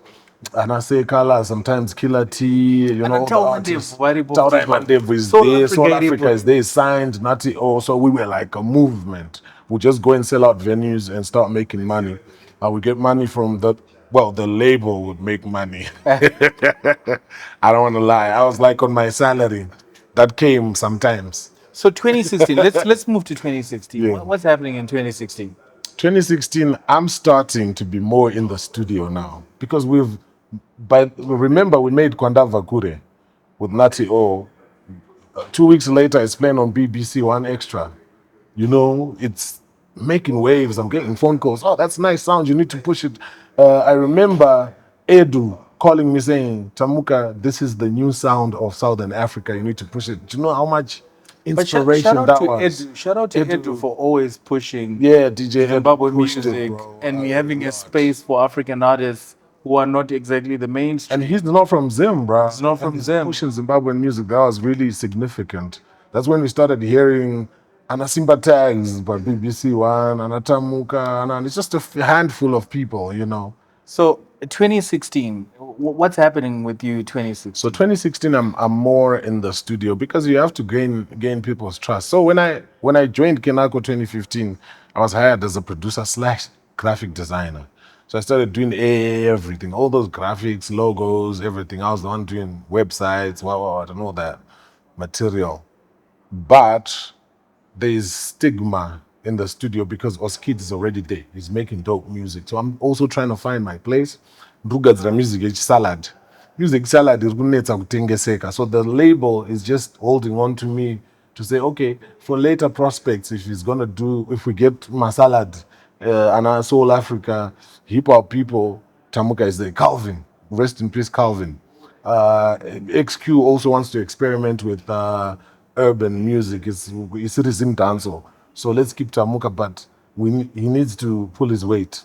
and I say Kala, sometimes Killer T, all the artists. Tauramandev is there, South Africa is there, signed, Nutty. Oh, so we were like a movement. We just go and sell out venues and start making money. We get money from the label would make money. I don't want to lie. I was like on my salary. That came sometimes. So 2016, let's move to 2016. Yeah. What's happening in 2016? 2016, I'm starting to be more in the studio now because remember we made Kwanda Vakure with Nutty O. 2 weeks later, it's playing on BBC One Extra. It's making waves. I'm getting phone calls. Oh, that's nice sound. You need to push it. I remember Edu calling me saying, Tamuka, this is the new sound of Southern Africa. You need to push it. Do you know how much inspiration shout out that to was? Edu. Shout out to Edu for always pushing DJ Zimbabwe Edu pushed music it, bro. and having a space for African artists who are not exactly the mainstream. And he's not from Zim, bro. He's not from Zim. Pushing Zimbabwean music, that was really significant. That's when we started hearing Anasimba tags by BBC One, Tamuka, and it's just a handful of people, So 2016, what's happening with you 2016? So 2016, I'm more in the studio because you have to gain people's trust. So when I joined Kenako 2015, I was hired as a producer / graphic designer. So I started doing everything, all those graphics, logos, everything. I was the one doing websites, and all that material. But there is stigma in the studio because Oskid is already there. He's making dope music. So I'm also trying to find my place. Ndugadzira music salad. Music salad is kunetsa kutengeseka. So the label is just holding on to me to say, okay, for later prospects, if we get my salad, and Soul Africa, hip hop people, Tamuka is there. Calvin, rest in peace, Calvin. XQ also wants to experiment with urban music. It's Revisitng dancehall. So let's keep Tamuka, but he needs to pull his weight.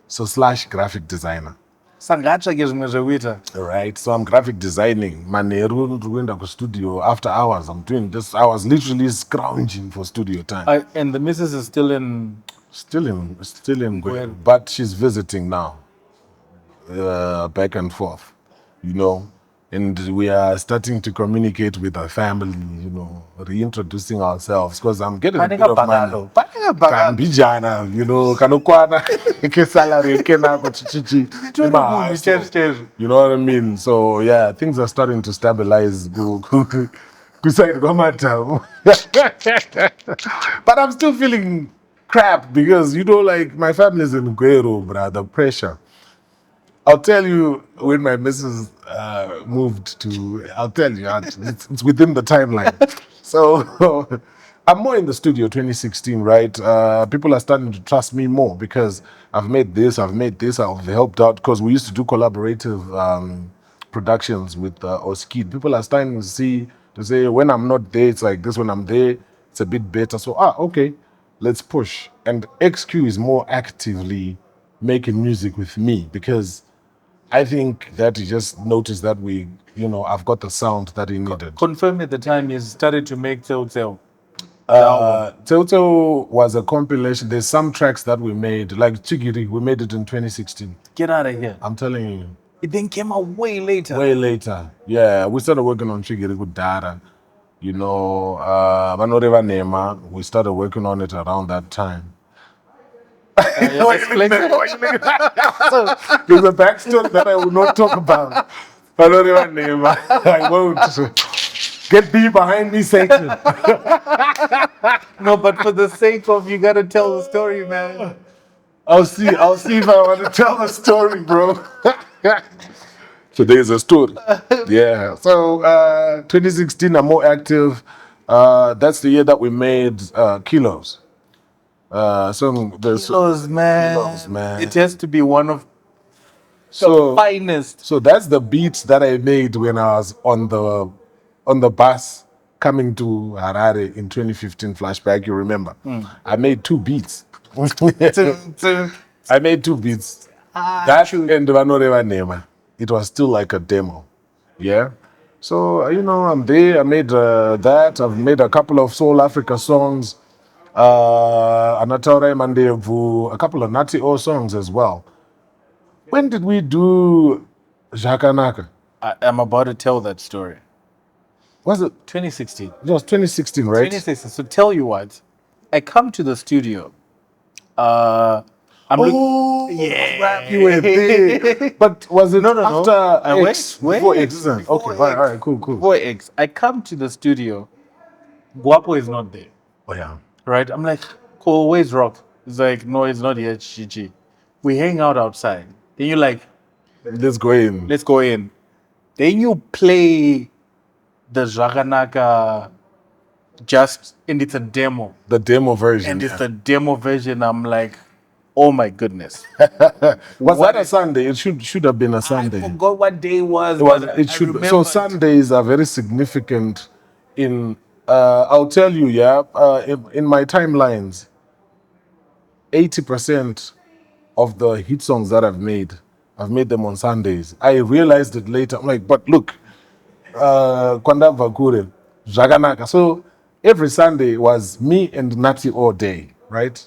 So / graphic designer. Sangatsha ke zvimwe zvekuita. Right. So I'm graphic designing. Maneru to go studio after hours. I'm doing this. I was literally scrounging for studio time. And the missus is still in Gweru, but she's visiting now. Back and forth, and we are starting to communicate with our family, reintroducing ourselves because I'm getting a bit of money. Kambijana, kanokwana, ke salary, kenako chichichi. You know what I mean? So yeah, things are starting to stabilize. Kusai kwamata. But I'm still feeling crap because my family's in Gweru, brother. Pressure. I'll tell you when my missus moved to. I'll tell you. It's within the timeline. So I'm more in the studio 2016, right? People are starting to trust me more because I've made this, I've helped out because we used to do collaborative productions with Oskid. People are starting to say when I'm not there, it's like this. When I'm there, it's a bit better. So okay. let's push. And XQ is more actively making music with me because I think that he just noticed that I've got the sound that he needed. Confirm at the time you started to make Tell. Telltale was a compilation. There's some tracks that we made, like Chigiri, we made it in 2016. Get out of here. I'm telling you. It then came out way later. Way later. Yeah, we started working on Chigiri with Dara. Vanoreva Nema, we started working on it around that time. Explain So, there's a backstory that I will not talk about. Vanoreva Nema, I won't. Get me behind me, Satan. No, but for the sake of you gotta tell the story, man. I'll see if I want to tell the story, bro. Today's a story. Yeah. So 2016, I'm more active. That's the year that we made Kilos. Kilos, man. Kilos, man. It has to be one of the finest. So that's the beat that I made when I was on the bus coming to Harare in 2015 flashback, you remember. I made 2 beats. I made 2 beats. That and Vanoreva Nema. It was still like a demo. Yeah. So, I'm there. I made that. I've made a couple of Soul Africa songs. Anatore Mandevu, a couple of Nutty songs as well. When did we do Jakanaka? I'm about to tell that story. Was it 2016? It was 2016, right? 2016. So tell you what, I come to the studio. Crap, you were there. But was it after X? Before X? Okay, all right, cool. Before X, I come to the studio. Guapo is not there. Oh yeah. Right? I'm like, cool, where's Rock? He's like, no, he's not here, GG. We hang out outside. Then you're like, let's go in. Then you play the Jaganaka and it's a demo. The demo version. And it's the demo version. I'm like, oh my goodness. Was that a Sunday? It should have been a Sunday. I forgot what day it was. It should. So Sundays are very significant in. I'll tell you, in my timelines, 80% of the hit songs that I've made them on Sundays. I realized it later. I'm like, but look, Kwanda Vakure, Jaganaka. So every Sunday was me and Nutty all day, right?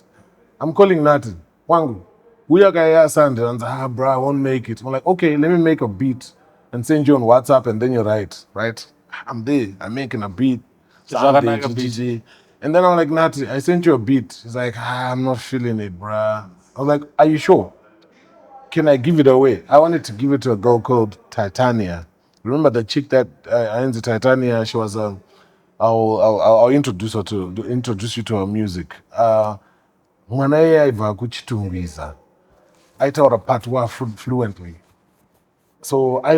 I'm calling Nutty. Wangu, we are going Sunday. And bro, I won't make it. I'm like, okay, let me make a beat and send you on WhatsApp and then you write, right? I'm there. I'm making a beat. Sunday, GG. And then I'm like, Nutty, I sent you a beat. He's like, I'm not feeling it, bruh. I was like, are you sure? Can I give it away? I wanted to give it to a girl called Titania. Remember the chick that I into Titania? She was I'll introduce you to her music. Mwana yaiva kuchitumbiza. I taught her patois fluently. So I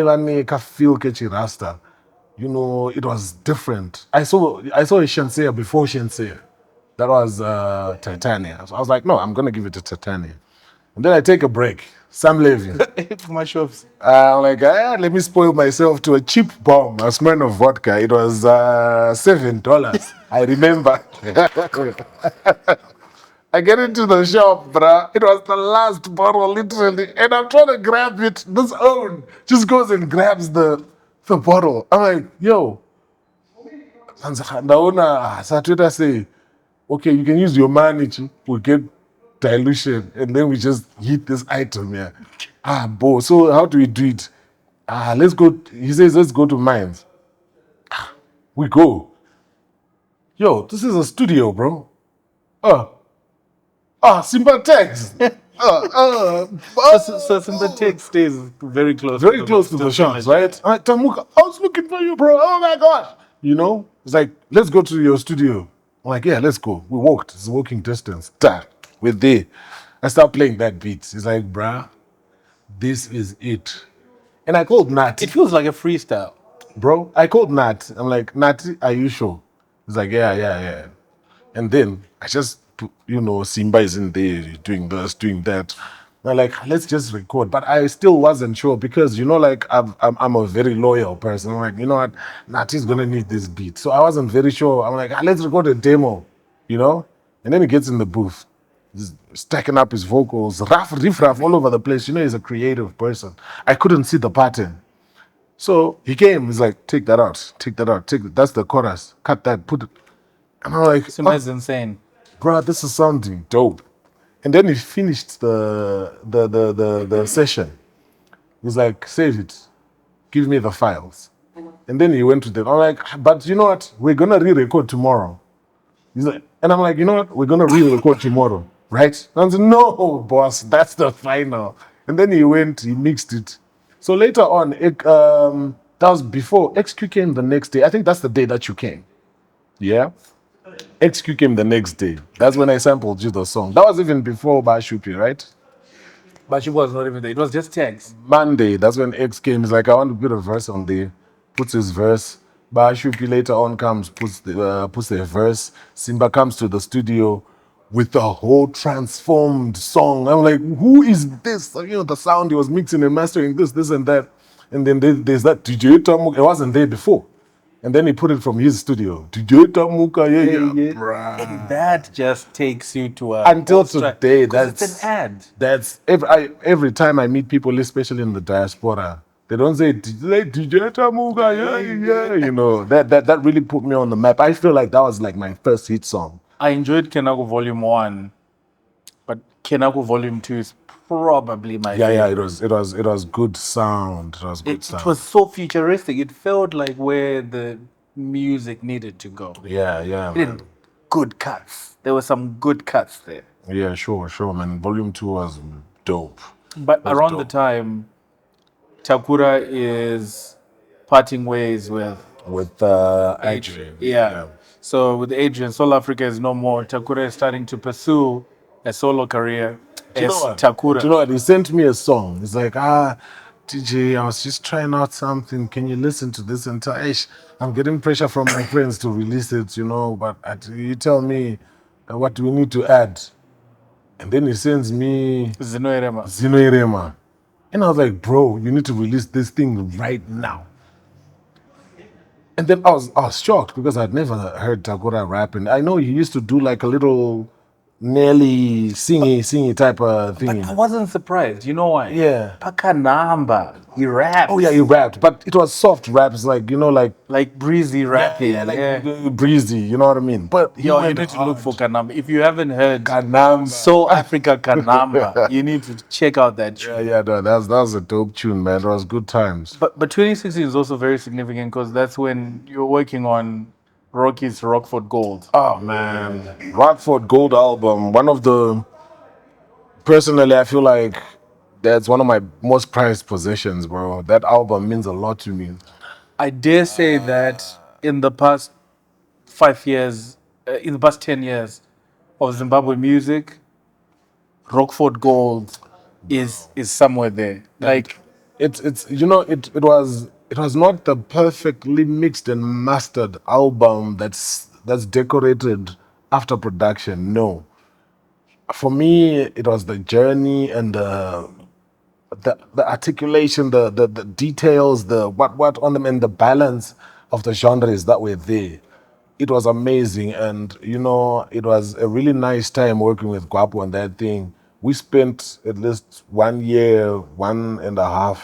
feel catchy rasta. It was different. I saw a Shenseea before Shenseea. That was Titania. So I was like, no, I'm gonna give it to Titania. And then I take a break. Sam Levy. My shops. I'm like, let me spoil myself to a cheap bomb, a smell of vodka. It was $7. I remember. I get into the shop, bruh. It was the last bottle, literally. And I'm trying to grab it. This own just goes and grabs the bottle. I'm like, yo. Naona say, okay, you can use your money. We get dilution. And then we just hit this item here. Bo. So how do we do it? Let's go. He says, let's go to Mines. We go. Yo, this is a studio, bro. Sympatex. So Sympatex stays very close. Very close to the shops, right? Tamuka, I was looking for you, bro. Oh my gosh. It's like, let's go to your studio. I'm like, yeah, let's go. We walked. It's walking distance. We're there. I start playing that beat. He's like, bruh, this is it. And I called Nat. It feels like a freestyle. Bro, I called Nat. I'm like, Nat, are you sure? He's like, yeah. And then I just, Simba is in there doing this, doing that. I'm like, let's just record. But I still wasn't sure because, I'm a very loyal person. I'm like, you know what? Nat is going to need this beat. So I wasn't very sure. I'm like, let's record a demo, And then he gets in the booth, he's stacking up his vocals, riff raff all over the place. You know, he's a creative person. I couldn't see the pattern. So he came, he's like, take that out, that's the chorus, cut that, put it. And I'm like, It's insane. bro, this is sounding dope. And then he finished the session. He's like, save it, give me the files. And then he went to them. I'm like, but you know what? We're gonna re-record tomorrow. He's like, and I'm like, you know what? We're gonna re-record tomorrow, right? And I was like, no, boss, that's the final. And then he went, he mixed it. So later on, that was before XQ came the next day. I think that's the day that you came. Yeah. XQ came the next day. That's when I sampled you the song. That was even before Bashupi, right? But she was not even there. It was just text. Monday, that's when X came. He's like, I want to put a verse on there. Puts his verse. Bashupi later on comes, puts the verse. Simba comes to the studio with the whole transformed song. I'm like, who is this? You know, the sound he was mixing and mastering, this and that. And then there's that DJ Tamuka. It wasn't there before. And then he put it from his studio. DJ Tamuka, yeah. Bruh. And that just takes you to a Until today, it's an ad. That's every time I meet people, especially in the diaspora, they don't say DJ Tamuka, yeah. You know, that really put me on the map. I feel like that was like my first hit song. I enjoyed Kenako Volume 1, but Kenako Volume 2 is probably my favorite. Yeah, it was good sound. It was good sound. It was so futuristic. It felt like where the music needed to go. Yeah, It did good cuts. There were some good cuts there. Yeah, sure, man. Volume 2 was dope. But around the time, Takura is parting ways with Adrian. Yeah. So with Adrian, Soul Africa is no more. Takura is starting to pursue a solo career as Takura. Do you know what? He sent me a song. He's like, DJ, I was just trying out something. Can you listen to this? And I'm getting pressure from my friends to release it, you know, but you tell me what do we need to add? And then he sends me Zino Irema. And I was like, bro, you need to release this thing right now. And then I was shocked because I'd never heard Takura rapping. I know he used to do like a little Nelly singy type of thing. But I wasn't surprised. You know why? Yeah. Pakanamba. He rapped. Oh yeah, he rapped, but it was soft raps, like, you know, like breezy rapping. Breezy. You know what I mean? But you need to look for Kanamba. If you haven't heard Kanamba, Soul Africa Kanamba, you need to check out that tune. Yeah, no, that was a dope tune, man. It was good times. But 2016 is also very significant because that's when you're working on Rocky's Rockford Gold. Oh man, Rockford Gold album. One of the, personally, I feel like that's one of my most prized possessions, bro. That album means a lot to me. I dare say that in the past 5 years, in the past 10 years of Zimbabwe music, Rockford Gold is somewhere there. Like it's you know, it was not the perfectly mixed and mastered album that's decorated after production. No. For me, it was the journey and the articulation, the details, the what on them, and the balance of the genres that were there. It was amazing, and you know, it was a really nice time working with Guapo on that thing. We spent at least 1 year, 1.5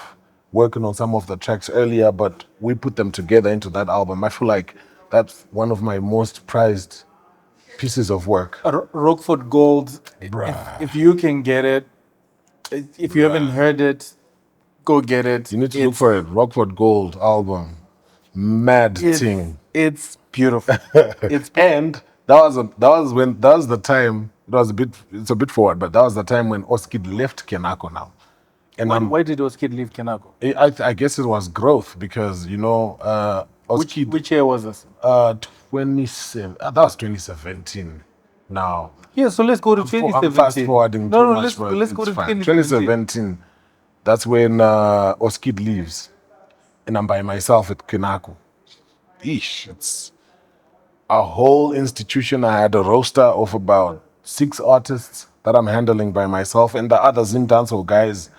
working on some of the tracks earlier, but we put them together into that album. I feel like that's one of my most prized pieces of work. Rockford Gold, if you can get it, if you haven't heard it, go get it. You need to look for it. Rockford Gold album. Mad thing. It's beautiful. And that was the time. It's a bit forward, but that was the time when Oskid left Kenako now. And why did Oskid leave Kenako? I guess it was growth because, you know, Oskid. Which year was this? 27. That was 2017. Now. Yeah, so let's go to 2017. I'm fast forwarding. Let's go to 2017. That's when Oskid leaves, and I'm by myself at Kenako. It's a whole institution. I had a roster of about 6 artists that I'm handling by myself, and the other Zim dancehall guys,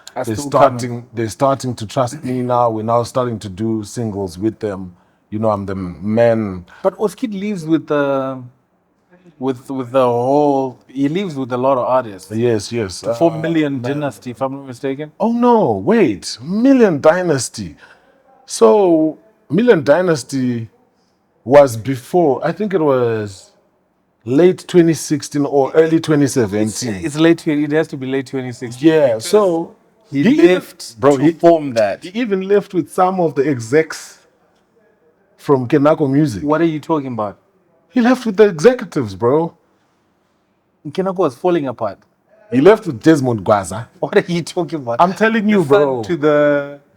they're starting to trust me now. We're now starting to do singles with them. You know, I'm the man. But Oskid leaves with with the whole. He lives with a lot of artists. Yes, yes. 4 Million Dynasty, if I'm not mistaken. Oh no, wait, Million Dynasty. So Million Dynasty was before. I think it was late 2016 or early 2017. It's late. It has to be late 2016. Yeah. So He even- left to form that. He even left with some of the execs from Kenako Music. What are you talking about? He left with the executives, bro. Kenako was falling apart. He left with Desmond Gwaza. What are you talking about? I'm telling you, The son bro.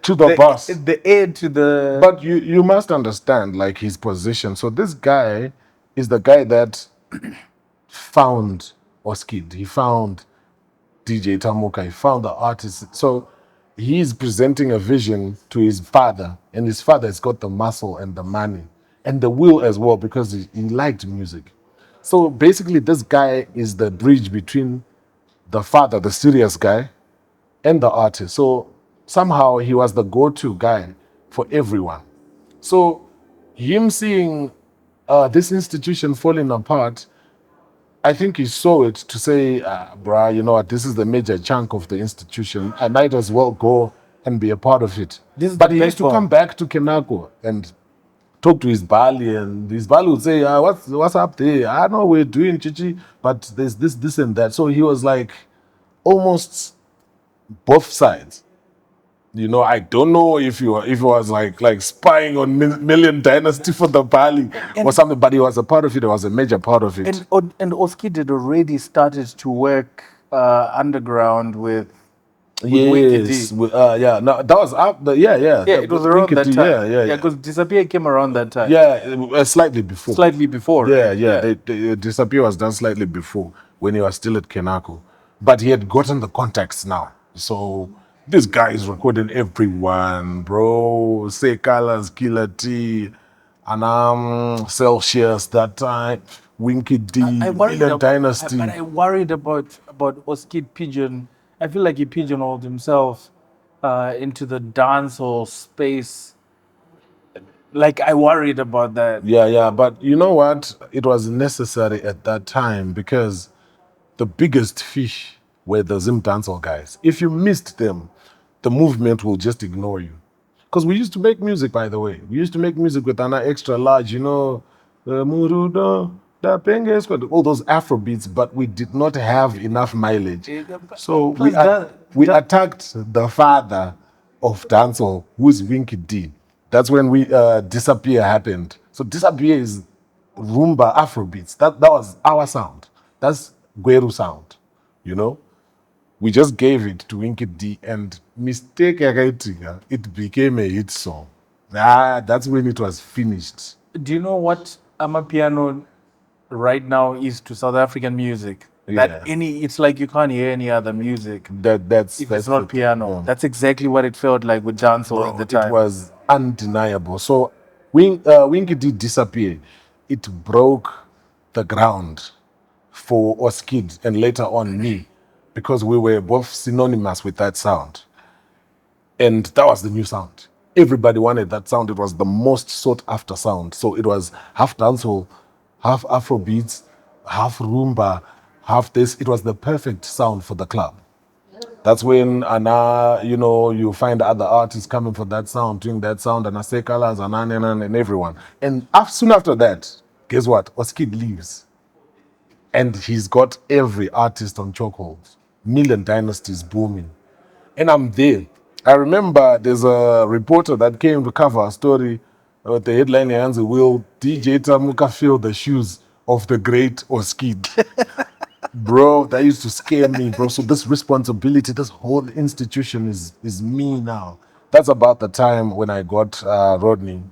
To the boss. the heir to the. But you must understand, like, his position. So this guy is the guy that found Oskid. He found DJ Tamuka. He found the artist. So he's presenting a vision to his father, and his father has got the muscle and the money and the will as well, because he liked music. So basically, this guy is the bridge between the father, the serious guy, and the artist. So somehow he was the go-to guy for everyone. So him seeing this institution falling apart, I think he saw it to say, bruh, you know what, this is the major chunk of the institution. I might as well go and be a part of it. But he used to come back to Kenako and talk to his Bali, and his Bali would say, what's up there? I know we're doing chichi, but there's this and that. So he was like almost both sides. You know, I don't know if he was like spying on Million Dynasty for the Bali or something, but he was a part of it. He was a major part of it. And Oskid had already started to work underground with Yes, yeah. No, that was after. Yeah. it was around that time. Yeah. Because Disappear came around that time. Yeah, slightly before. Slightly before. Yeah. Disappear was done slightly before when he was still at Kenako, but he had gotten the contacts now. So this guy is recording everyone, bro. Say Colors, Killer T, and Celsius that time, Winky D, Million Dynasty. But I worried about Oskid Pigeon. I feel like he pigeonholed himself into the dancehall space. Like, I worried about that. Yeah, but you know what? It was necessary at that time because the biggest fish were the Zim dancehall guys. If you missed them, the movement will just ignore you. Because we used to make music, by the way. We used to make music with an extra large, you know, Murudo, da Penges, all those Afro beats, but we did not have enough mileage. So we attacked the father of dancehall, who's Winky D. That's when we Disappear happened. So Disappear is rumba Afro beats. That was our sound. That's Gweru sound, you know. We just gave it to Winky D, and mistake it became a hit song. That's when it was finished. Do you know what Amapiano right now is to South African music? That it's like you can't hear any other music. That's it's not piano. Yeah. That's exactly what it felt like with dancehall at the time. It was undeniable. So Winky D Disappear. It broke the ground for Oskid and later on me, because we were both synonymous with that sound. And that was the new sound. Everybody wanted that sound. It was the most sought after sound. So it was half dancehall, half Afro beats, half rumba, half this. It was the perfect sound for the club. That's when you know, you find other artists coming for that sound, doing that sound, and Say Colors, and everyone. And soon after that, guess what? Oskid leaves. And he's got every artist on chokehold. Million Dynasties booming. And I'm there. I remember there's a reporter that came to cover a story with the headline, will DJ Tamuka fill the shoes of the great Oskid? Bro, that used to scare me, bro. So this responsibility, this whole institution is me now. That's about the time when I got Rodney.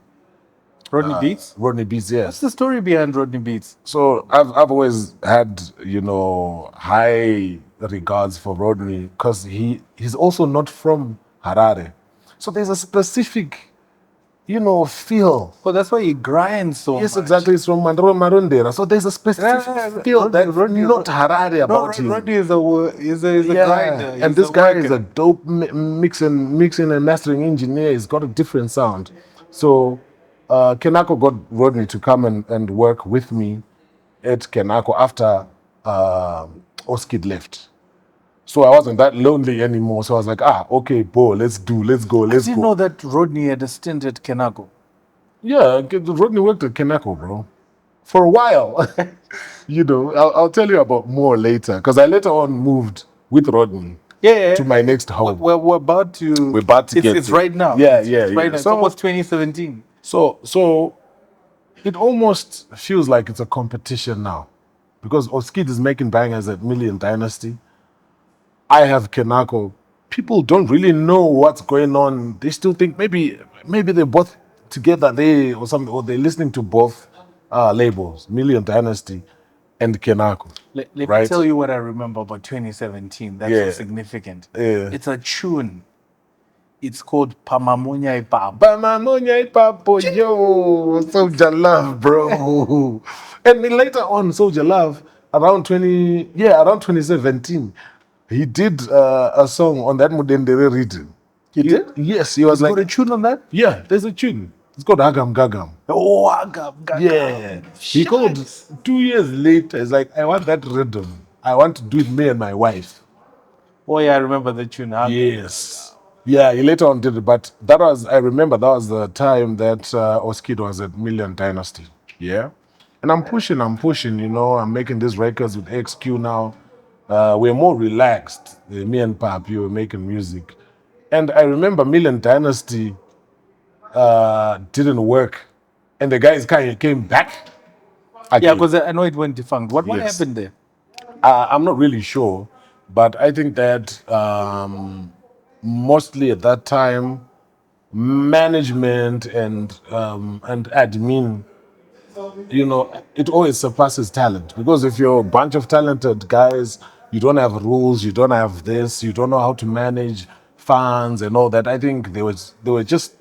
Rodney Beats? Rodney Beats, yes. What's the story behind Rodney Beats? So I've always had, you know, high regards for Rodney because he's also not from Harare. So there's a specific, you know, feel. Oh, that's why he grinds so much. Yes, exactly. It's from Marondera. So there's a specific feel that not Harare about him. Rodney is a grinder. And this guy is a dope mixing and mastering engineer. He's got a different sound. So Kenako got Rodney to come and work with me at Kenako after Oskid left. So I wasn't that lonely anymore. So I was like, okay, bro, let's go. I didn't know that Rodney had a stint at Kenako. Yeah, Rodney worked at Kenako, bro, for a while. You know, I'll tell you about more later, because I later on moved with Rodney to my next home. We're about to get it's right now. Yeah, it's right now. It's almost 2017. So it almost feels like it's a competition now, because Oskid is making bangers at Million Dynasty. I have Kenako. People don't really know what's going on. They still think maybe they're both together or something, or they're listening to both labels, Million Dynasty and Kenako. Let me tell you what I remember about 2017. That's so significant. Yeah. It's a tune. It's called Pamamunya Ipap. Pamamunya Ipap, yo, Soldier Love, bro. And then later on, Soldier Love, around 2017, he did a song on that Mudendere rhythm. He did? Yes, he was like... got a tune on that? Yeah, there's a tune. It's called Agam Gagam. Oh, Agam Gagam. Yeah. He called 2 years later. It's like, I want that rhythm. I want to do it, me and my wife. Oh, yeah, I remember the tune. Yes. Yeah, he later on did it. But I remember that was the time that Oskid was at Million Dynasty. Yeah. And I'm pushing, you know. I'm making these records with XQ now. We're more relaxed. Me and Papi were making music. And I remember Million Dynasty didn't work. And the guys kind of came back again. Yeah, because I know it went defunct. What happened there? I'm not really sure. But I think that mostly at that time, management and admin, you know, it always surpasses talent. Because if you're a bunch of talented guys, you don't have rules, you don't have this, you don't know how to manage fans and all that. I think there were just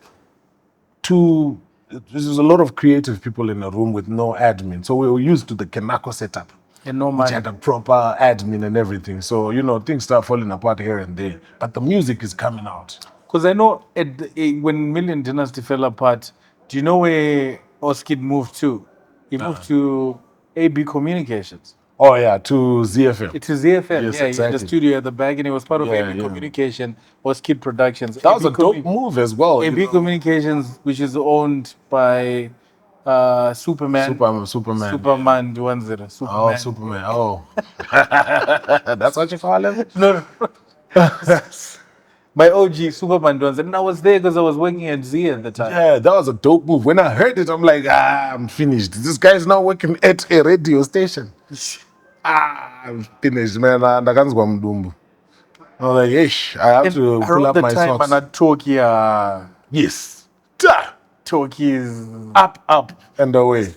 there's a lot of creative people in a room with no admin. So we were used to the Kenako setup. And no which had a proper admin and everything. So, you know, things start falling apart here and there. But the music is coming out. Because I know when Million Dynasty fell apart, do you know where Oskid moved to? He moved to AB Communications. Oh, yeah, to ZFM. To ZFM, yes, yeah. Exactly. He had a studio at the back, and he was part of AB Communication, Oskid Productions. That was a dope move as well. AB Communications, which is owned by Superman. Superman, the ones that are Superman. Oh, Superman. Oh. That's what you call him? No. My OG, Superman Duanzera. And I was there because I was working at Z at the time. Yeah, that was a dope move. When I heard it, I'm like, I'm finished. This guy's now working at a radio station. I'm finished, man. And I can't go mdumbu. I was like, ish, I have to pull up my socks. And at Tokyo. Yes. Tokyo is up and away.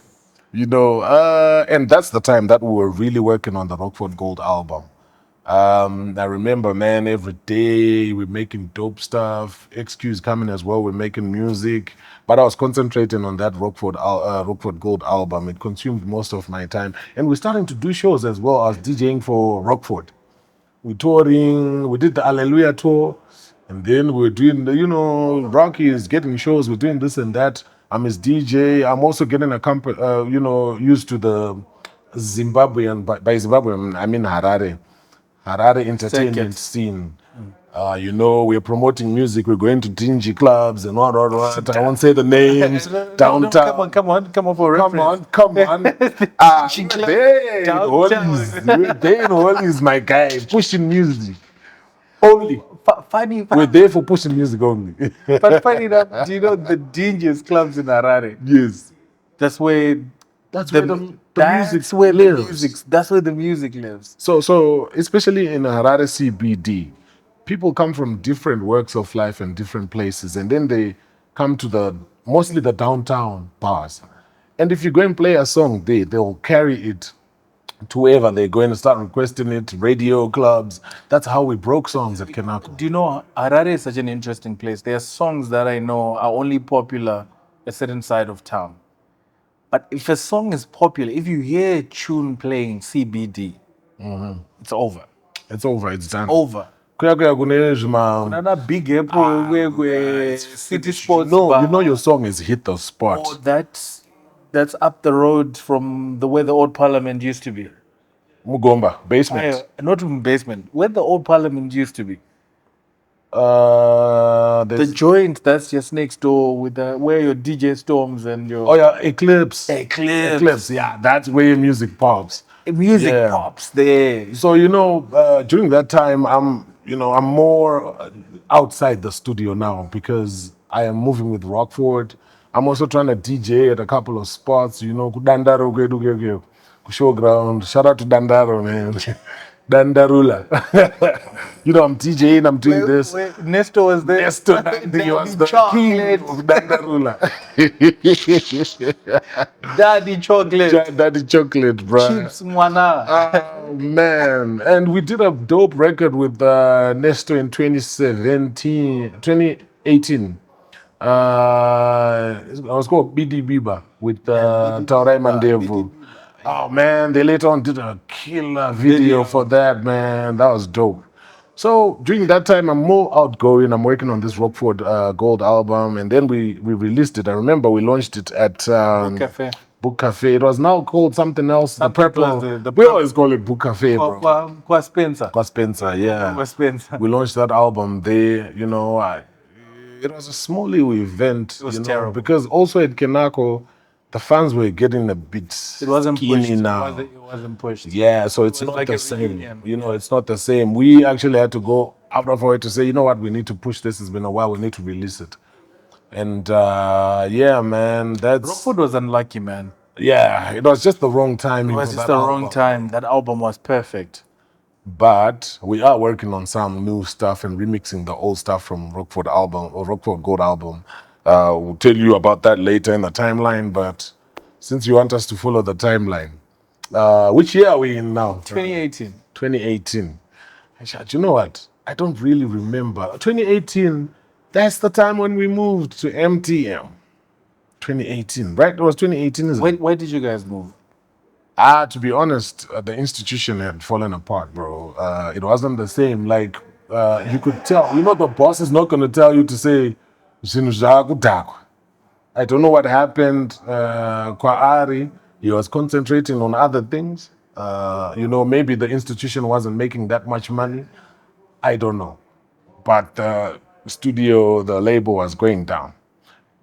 You know, and that's the time that we were really working on the Rockford Gold album. I remember, man, every day we're making dope stuff. XQ's coming as well, we're making music. But I was concentrating on that Rockford Gold album. It consumed most of my time. And we're starting to do shows as well as DJing for Rockford. We're touring, we did the Hallelujah tour. And then we're doing, Rocky is getting shows, we're doing this and that. I'm his DJ. I'm also getting used to the Zimbabwean, by Zimbabwean, I mean Harare entertainment scene. We're promoting music. We're going to dingy clubs and what. I won't say the names. Downtown. Come on for reference. Come on. Dane Holly's my guy. Pushing music. Only. Funny. We're there for pushing music only. But funny enough, do you know the dingiest clubs in Harare? Yes. That's where the music lives. So especially in Harare CBD, people come from different walks of life and different places, and then they come to mostly the downtown bars. And if you go and play a song there, they'll carry it to wherever they're going to start requesting it, radio clubs. That's how we broke songs at Kenako. Do you know, Harare is such an interesting place. There are songs that I know are only popular a certain side of town. But if a song is popular, if you hear a tune playing CBD, it's over. It's over. It's done. Over. Another big airport where City Sports. No, you know your song is hit the spot. Oh, that's That's up the road from where the old parliament used to be. Mugomba, basement. Not in basement, where the old parliament used to be. The There's, joint that's just next door with where your DJ Storms and your oh yeah, Eclipse. Eclipse. Yeah, that's where your music pops. Music Yeah. pops there. So during that time, I'm more outside the studio now because I am moving with Rockford. I'm also trying to DJ at a couple of spots. Kudandaro kwedu showground. Shout out to Dandaro, man. Dandarula. I'm DJing. I'm doing this. Nestor was there. Nestor, he was the king of Dandarula. Daddy chocolate. Daddy chocolate, bro. Chips mwana. Oh man. And we did a dope record with Nestor in 2018. It was called BD Biba with Taurai Mandevu. Oh man, they later on did a killer video for that, man. That was dope. So during that time, I'm more outgoing. I'm working on this Rockford Gold album, and then we released it. I remember we launched it at Book Cafe. It was now called something else. The Purple. We always call it Book Cafe, bro. Kwa Spencer. Kwa Spencer, yeah. Kwa Spencer. We launched that album there. It was a small little event. It was terrible. Because also at Kenako, the fans were getting a bit skinny now. It wasn't pushed. Yeah, so it's not like the a same. reunion. It's not the same. We actually had to go out of our way to say, you know what, we need to push this. It's been a while. We need to release it. And yeah, man, Rockford was unlucky, man. Yeah, it was just the wrong timing. It was just the wrong time. That album was perfect. But we are working on some new stuff and remixing the old stuff from Rockford album or Rockford Gold album. We'll tell you about that later in the timeline. But since you want us to follow the timeline, which year are we in now? 2018. 2018. Do you know what? I don't really remember. 2018, that's the time when we moved to MTM. 2018, right? It was 2018, isn't it? Where did you guys move? To be honest, the institution had fallen apart, bro. It wasn't the same. Like, you could tell, the boss is not going to tell you to say, I don't know what happened. Kwa Ari, he was concentrating on other things. Maybe the institution wasn't making that much money. I don't know. But the studio, the label was going down.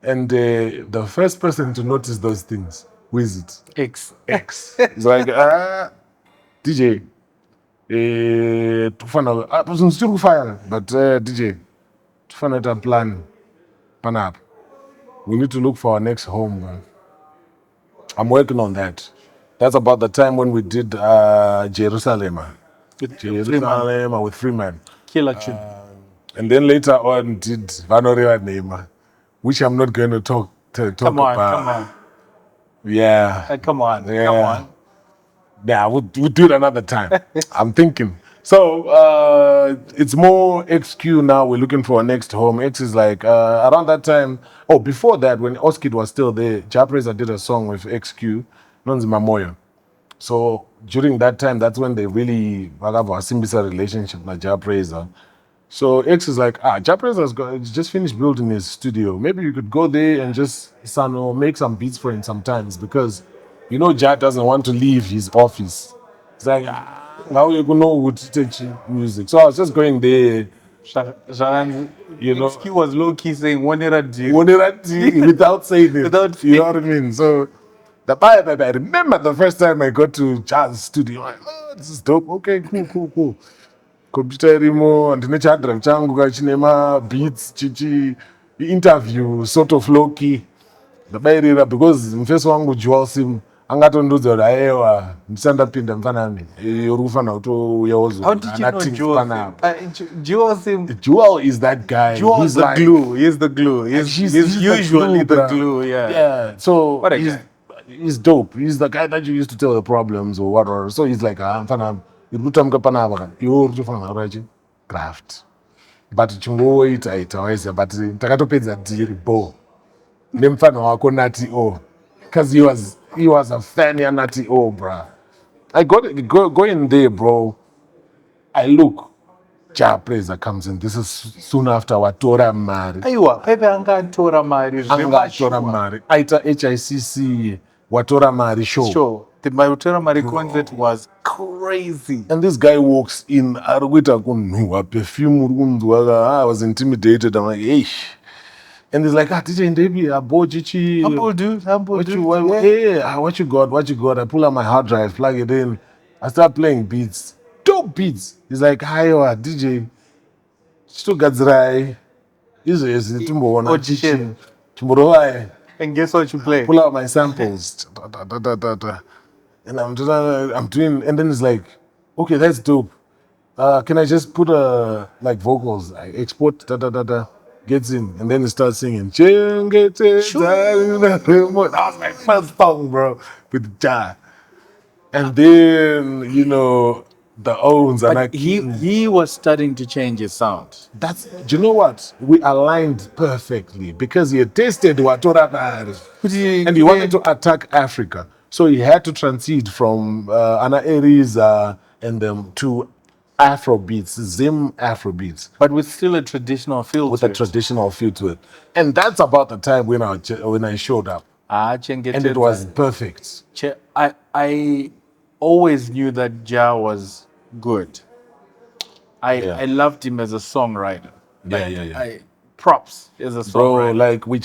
And the first person to notice those things, who is it? X. It's like, DJ, still fire, but DJ, to plan, up. We need to look for our next home, man. I'm working on that. That's about the time when we did Jerusalem. With Freeman. Killer tune. And then later on did Vanoreva Nema, which I'm not going to talk about. Come on. Yeah. Come on. Yeah, we'll do it another time. I'm thinking. So it's more XQ now. We're looking for our next home. X is like around that time. Oh, before that, when Oskid was still there, Jah Prayzah did a song with XQ, Nonzima Moyo. So during that time, that's when they really have a Simbisa relationship with Jah Prayzah. So X is like, Jah Prayzah's just finished building his studio. Maybe you could go there and just make some beats for him sometimes, because Jah doesn't want to leave his office. It's like, how you gonna know to teach music? So I was just going there. XQ was low key saying Wanirati without saying it. You know what I mean? So I remember the first time I got to Jah's studio. I'm like, this is dope. Okay, cool. Computer irimo andine chadrive changu kachinema beats chichi interview sort of low key ndabairira because mfeso wangu Jewel Sim angatondudza kuti aiwa ndisandapinda mfanani uri kufanira kutouyawozo. How did you know Jewel Sim? Jewel is that guy. He's the glue. He's the glue. He's usually the glue. Yeah. So he's dope. He's the guy that you used to tell the problems or whatever. So he's like, mfanani irikutamka panapa iwo rutofanira kurachi craft but chingoita waisa but takatopedza diri bo nemufana wako Nutty O, because he was a fan ya Nutty O, bro. I go in there, bro. I look, Jah Prayzah comes in. This is soon after watora mari. Aiwa, pepe angatora mari. Angatora mari. Aita HICC Watora Mari show. Sure. The Watora Mari concert was crazy. And this guy walks in, perfume, I was intimidated. I'm like, hey. And he's like, DJ Ndebi, Humble dude. What you got? I pull out my hard drive, plug it in. I start playing beats. Dope beats. He's like, hi, DJ. Still got dry. Audition. And guess what you play? Pull out my samples. And I'm doing, and then it's like, okay, that's dope. Can I just put vocals? I export, gets in, and then it starts singing. That was my first song, bro, with Jah. And then, the owns and But he was starting to change his sound. Do you know what? We aligned perfectly because he had tasted Watora and he wanted to attack Africa. So he had to transit from Ana Aries to Afrobeats, Zim Afrobeats. But with still a traditional feel to it. And that's about the time when I showed up. And it was perfect. I always knew that Jah was good. I loved him as a songwriter. Props as a songwriter. Bro, we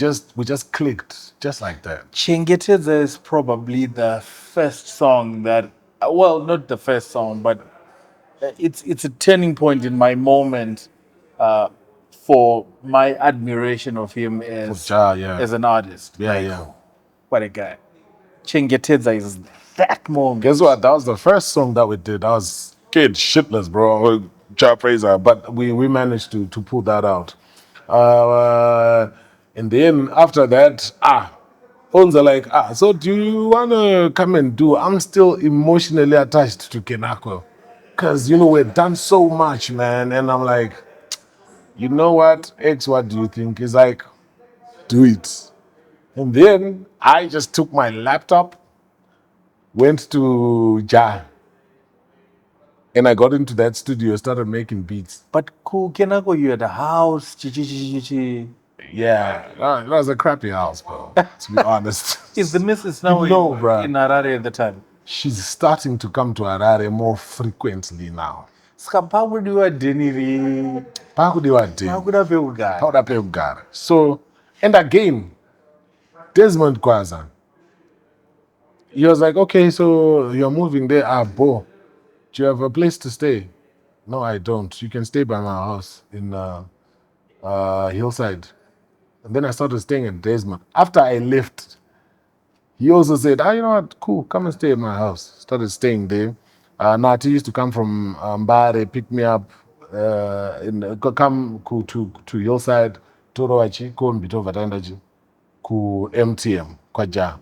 just clicked just like that. Chengetedza is probably the first song that, well, not the first song, but it's a turning point in my moment for my admiration of him as an artist. What a guy. Chengetedza is that moment. Guess what? That was the first song that we did. I was scared shitless, bro. Jah Prayzah, but we managed to pull that out. And then after that, Ons are like, so do you wanna come and do? I'm still emotionally attached to Kenako. Because, we've done so much, man. And I'm like, you know what? X, what do you think? He's like, do it. And then I just took my laptop, went to Jah, and I got into that studio, started making beats. But cool, Kenako, you had a house. Yeah, it was a crappy house, bro, to be honest. Is the missus now in Harare at the time? She's starting to come to Harare more frequently now. So, and again, Desmond Kwaza, he was like, okay, so you're moving there, Bo. Do you have a place to stay? No, I don't. You can stay by my house in Hillside. And then I started staying at Desmond. After I left, he also said, you know what, cool, come and stay at my house. Started staying there. Nutty used to come from Mbare, pick me up, come to Hillside, Torowachi, go and bit over Tandaji, ku MTM, kwa Jah.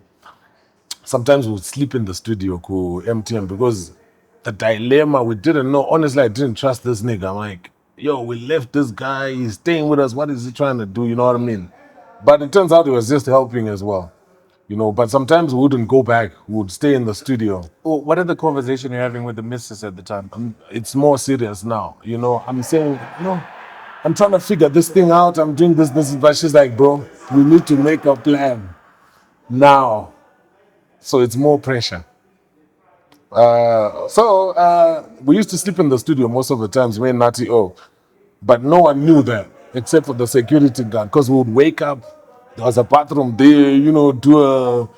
Sometimes we would sleep in the studio, ku MTM, because the dilemma, we didn't know. Honestly, I didn't trust this nigga. I'm like, yo, we left this guy, he's staying with us, what is he trying to do, you know what I mean? But it turns out he was just helping as well. But sometimes we wouldn't go back. We would stay in the studio. What are the conversations you're having with the missus at the time? It's more serious now. I'm saying, I'm trying to figure this thing out. I'm doing this. But she's like, bro, we need to make a plan now. So it's more pressure. We used to sleep in the studio most of the times when Nutty but no one knew that except for the security guard, because we would wake up, there was a bathroom there, do a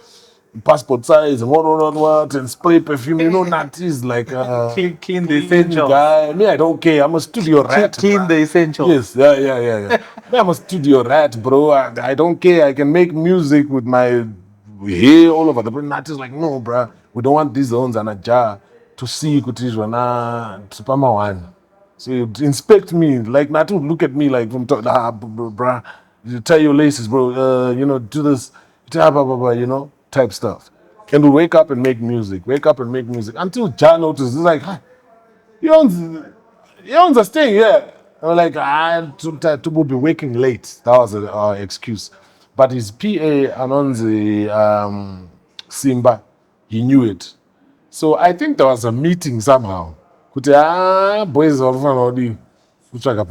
passport size and what, and spray perfume. Nutty is like clean the essentials. Guy. Me, I don't care. I'm a studio rat. Clean the essentials. Yes, yeah. Me, I'm a studio rat, bro. I don't care. I can make music with my hair all over the place. Nutty's like, no, bro. We don't want these zones and a Jah to see Supama one. So you inspect me, like Nutty would look at me like from top, bruh, you tie your laces, bro, do this, type stuff. And we wake up and make music, until Jah notices, he's like, you are staying here. And we're like, to be waking late. That was our excuse. But his PA, Anonzi Simba, he knew it. So I think there was a meeting somehow. Boys already kutsvaka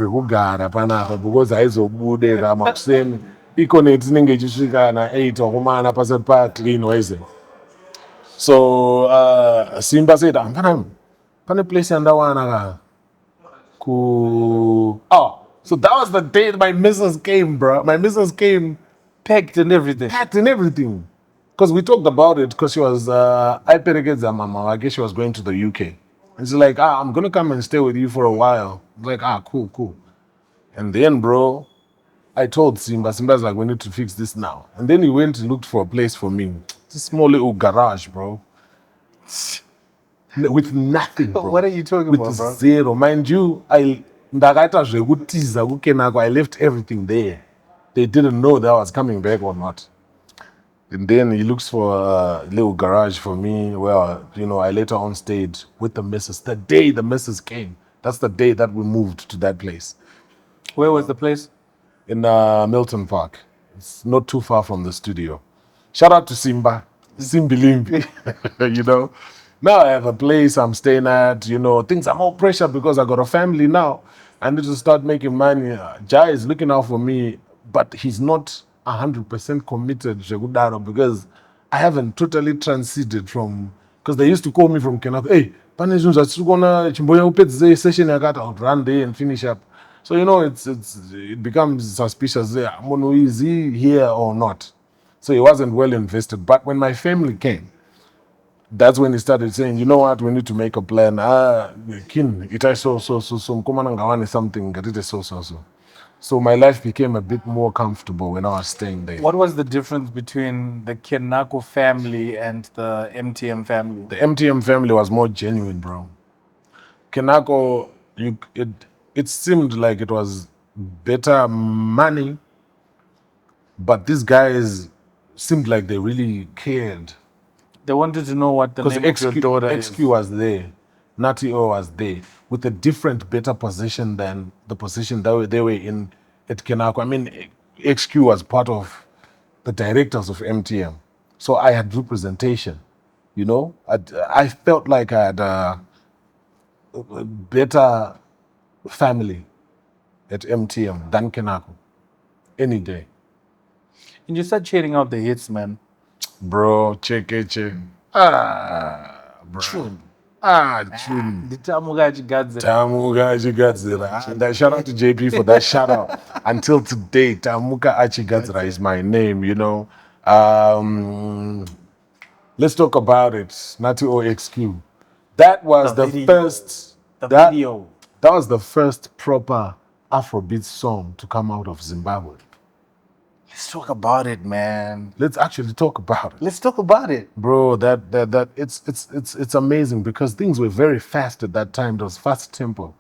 panapa because aizobude kama kuseni iconnect inenge ichisvika na 8 wakomana pasati pa clean wise. So Simba said, I'm gonna place in that one. Oh, so that was the day my missus came, bro. My missus came Packed and everything. packed and everything. Because we talked about it because she was, I mama. I guess she was going to the UK. And she's like, I'm going to come and stay with you for a while. I'm like, cool. And then, bro, I told Simba's like, we need to fix this now. And then he went and looked for a place for me. It's a small little garage, bro. With nothing, bro. What are you talking with about, bro? Zero. Mind you, I left everything there. They didn't know that I was coming back or not. And then he looks for a little garage for me where, I later on stayed with the missus. The day the missus came, that's the day that we moved to that place. Where was the place? In Milton Park. It's not too far from the studio. Shout out to Simba. Simbilimbi. Now I have a place I'm staying at. Things are more pressure because I got a family now. I need to start making money. Jah is looking out for me, but he's not 100% committed, Shegudaro, because I haven't totally transited from, because they used to call me from Kenako, hey, Chimboya session I'll run there and finish up. So it becomes suspicious. Is he here or not? So it wasn't well invested. But when my family came, that's when he started saying, you know what, we need to make a plan. Kin, it I so something, so. So my life became a bit more comfortable when I was staying there. What was the difference between the Kenako family and the MTM family? The MTM family was more genuine, bro. Kenako, it seemed like it was better money, but these guys seemed like they really cared. They wanted to know what the name of your daughter is. XQ was there, Nutty was there, with a different, better position than the position that they were in at Kenako. I mean, XQ was part of the directors of MTM. So I had representation, I felt like I had a better family at MTM than Kenako any day. And you start cheering out the hits, man. Bro, check. Bro. Tune. Tune. The Tamuka Tamuka Achigadzira. And shout out to JP for that shout out. Until today, Tamuka Achigadzira is my name, Let's talk about it. Nutty OXQ. That was the first. Video. That was the first proper Afrobeat song to come out of Zimbabwe. Let's talk about it, man. Let's actually talk about it. Let's talk about it. Bro, that it's amazing because things were very fast at that time. There was fast tempo.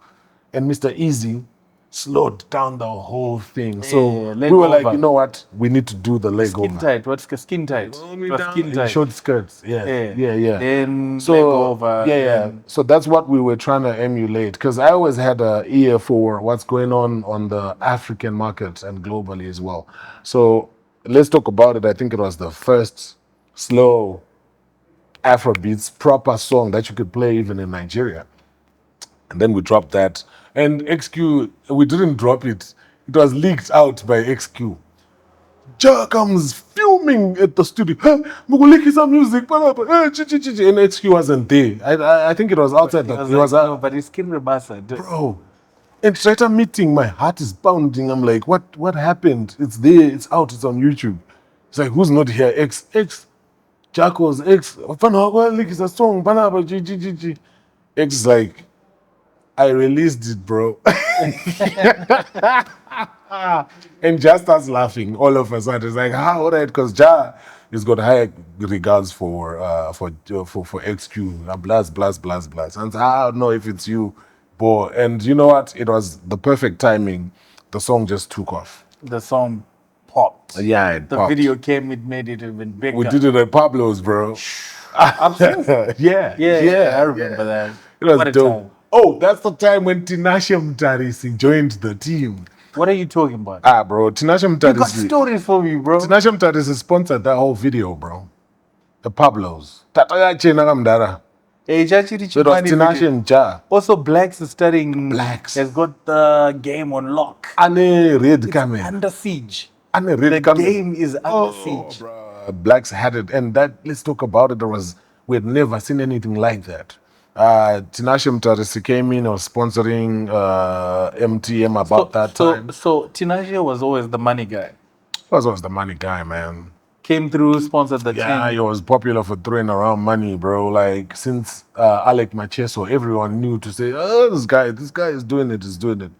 And Mr. Easy slowed down the whole thing. So we were like, you know what? We need to do the leg over. Skin tight. What's skin tight? Skin tight. Short skirts. Yeah. Then so, leg over. Yeah. So that's what we were trying to emulate. Because I always had an ear for what's going on the African market and globally as well. So let's talk about it. I think it was the first slow Afrobeats proper song that you could play even in Nigeria. And then we dropped that. And XQ, we didn't drop it. It was leaked out by XQ. Jah comes filming at the studio. Muguliki some music. And XQ wasn't there. I think it was outside. But it's Skin Rebasa. Bro. And straight up meeting, my heart is pounding. I'm like, what happened? It's there. It's out. It's on YouTube. It's like, who's not here? X. Jacko's X. It's a song. X is like, I released it, bro. And Jah starts laughing all of a sudden. It's like, all right, because Jah has got high regards for XQ. Blast. And I don't know if it's you, boy. And you know what? It was the perfect timing. The song just took off. The song popped. Yeah, the popped. Video came, it made it even bigger. We did it at Pablo's, bro. Absolutely. Yeah, I remember that. It was dope. Time. Oh, that's the time when Tinashe Mtarisi joined the team. What are you talking about? Bro, Tinashe Mtarisi. You got stories for me, bro. Tinashe Mtarisi sponsored that whole video, bro. The Pablos. Tataya Chena Gamdara. It was Tinashe and Jah. Also, Blacks is studying. Blacks has got the game on lock. Ane red coming. Under siege. Ane red the game is under siege. Bro. Blacks had it, and that. Let's talk about it. We We had never seen anything like that. Tinashe Mtarisi came in, was sponsoring MTM about that time. So Tinashe was always the money guy. Was the money guy, man. Came through, sponsored the Yeah, team. he was popular for throwing around money, bro. Like since Alec Macheso, everyone knew to say, "Oh, this guy is doing it, he's doing it."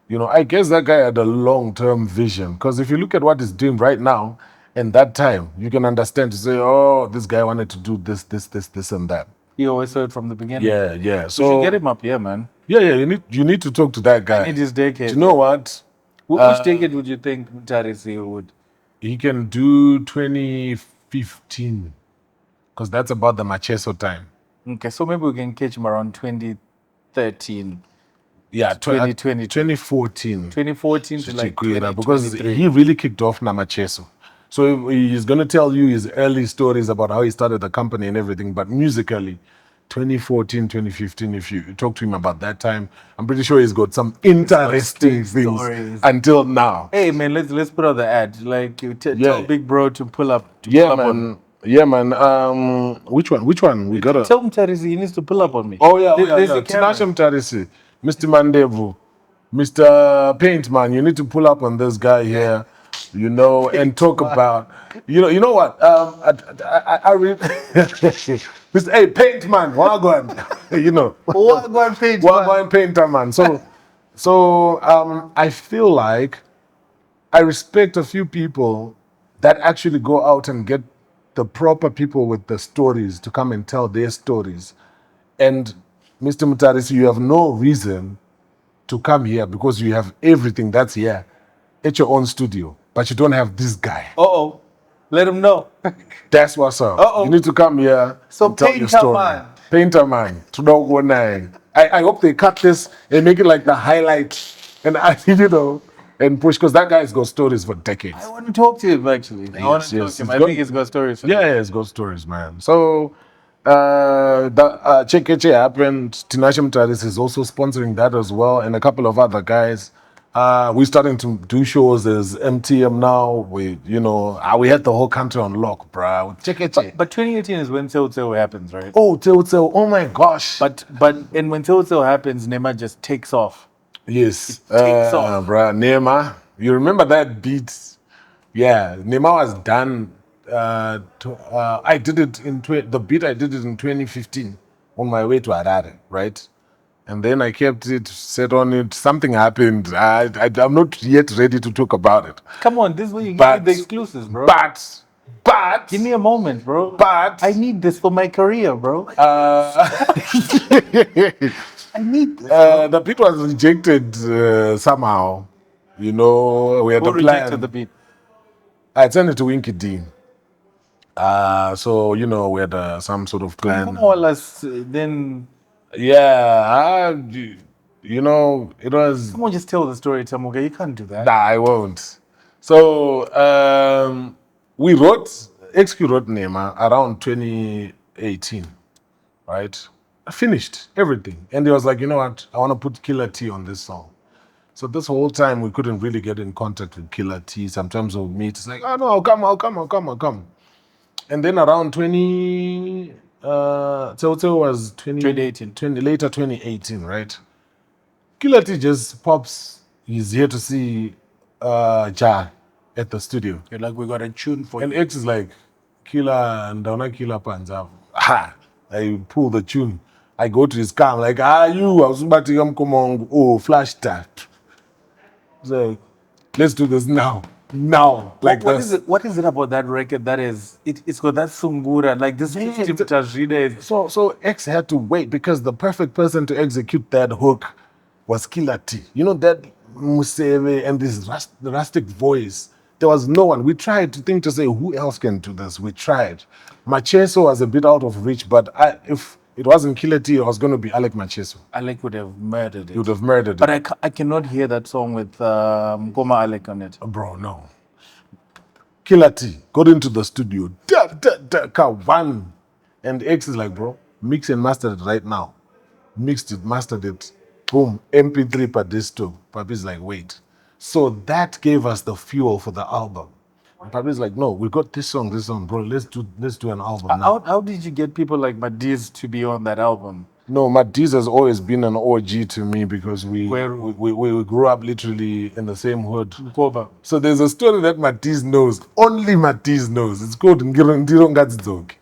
You know, I guess that guy had a long-term vision. Because if you look at what he's doing right now, and that time, you can understand to say, "Oh, this guy wanted to do this, and that." He always saw it from the beginning. Yeah. We So should get him up here, man. yeah. You need to talk to that guy. I need his decade. Do you know what? Which decade would you think Mtarisi would? He can do 2015, because that's about the Macheso time. Okay, so maybe we can catch him around 2013. Yeah, 2020. 2014. 2014 to like Because 2023. he really kicked off Namacheso. So he's going to tell you his early stories about how he started the company and everything. But musically, 2014, 2015, if you talk to him about that time, I'm pretty sure he's got some interesting things stories. until now. Hey man, let's put out the ad. Like you tell Big Bro to pull up. Yeah, man. Yeah, man. Which one? We gotta tell Mtarisi he needs to pull up on me. Oh yeah, There's a camera. Tinashe Mtarisi, Mr. Mandevu, Mr. Paintman. You need to pull up on this guy here, you know, and talk about, you know what? I read, Mr. Hey, Paintman, Wagwan, you know, Wagwan Paintman. Wagwan Painterman. So I feel like I respect a few people that actually go out and get the proper people with the stories to come and tell their stories. And Mr. Mtarisi, you have no reason to come here because you have everything that's here at your own studio, but you don't have this guy. Let him know. That's what's up. You need to come here and tell your story. Painter man. I hope they cut this and make it like the highlight and and push, because that guy's got stories for decades. I want to talk to him actually. I want to talk to him. I think he's got stories for Yeah, he's got stories, man. So the Chekeche happened. Tinashe Mtarisi is also sponsoring that as well, and a couple of other guys. We're starting to do shows as MTM now. We had the whole country on lock, bro. Chekeche. But 2018 is when Teo happens, right? Oh, Teo. Oh my gosh. But and when Teo happens, Nema just takes off. Yes. It takes off. Bro, Nema. You remember that beat? Yeah, Nema was done. I did it the beat. I did it in 2015 on my way to Harare, right? And then I kept it, set on it. Something happened. I'm not yet ready to talk about it. Come on, this is where you give me the exclusives, bro. But give me a moment, bro. But I need this for my career, bro. I need this. The beat was rejected somehow. We had a plan. Rejected the beat? I sent it to Winky D. So we had some sort of plan. Then. Yeah, it was. Someone just tell the story, Tamuka. You can't do that. Nah, I won't. So we wrote Nema around 2018, right? I finished everything, and he was like, you know what? I want to put Killer T on this song. So this whole time we couldn't really get in contact with Killer T. Sometimes we'll meet. It's like, oh no, I'll come. And then around 20. Teo was 2018. Later 2018, right? Killer T just pops. He's here to see Jah at the studio. You're like, we got a tune for you. And X is like, Killer and Dona Killer Panza. I pull the tune. I go to his car. I'm like, I was about to come on. Oh, flash that. He's like, let's do this now. Like what is it? What is it about that record that is? It's got that sungura, like this. So X had to wait because the perfect person to execute that hook was Killer T. You know that Museve and this rustic voice. There was no one. We tried to say who else can do this. We tried. Macheso was a bit out of reach, but if it wasn't Killer T, it was going to be Alec Macheso. Alec would have murdered it. He would have murdered it. But I cannot hear that song with Goma Alec on it. Bro, no. Killer T got into the studio. One. And X is like, bro, mix and master it right now. Mixed it, mastered it. Boom. MP3 per disc too. Papi's like, wait. So that gave us the fuel for the album. And Papi's like, no, we got this song, bro. Let's do an album now. How did you get people like Madiz to be on that album? No, Madiz has always been an OG to me because we grew up literally in the same hood. Mkoba. So there's a story that Madiz knows. Only Madiz knows. It's called Ndiro Ngadzizoke.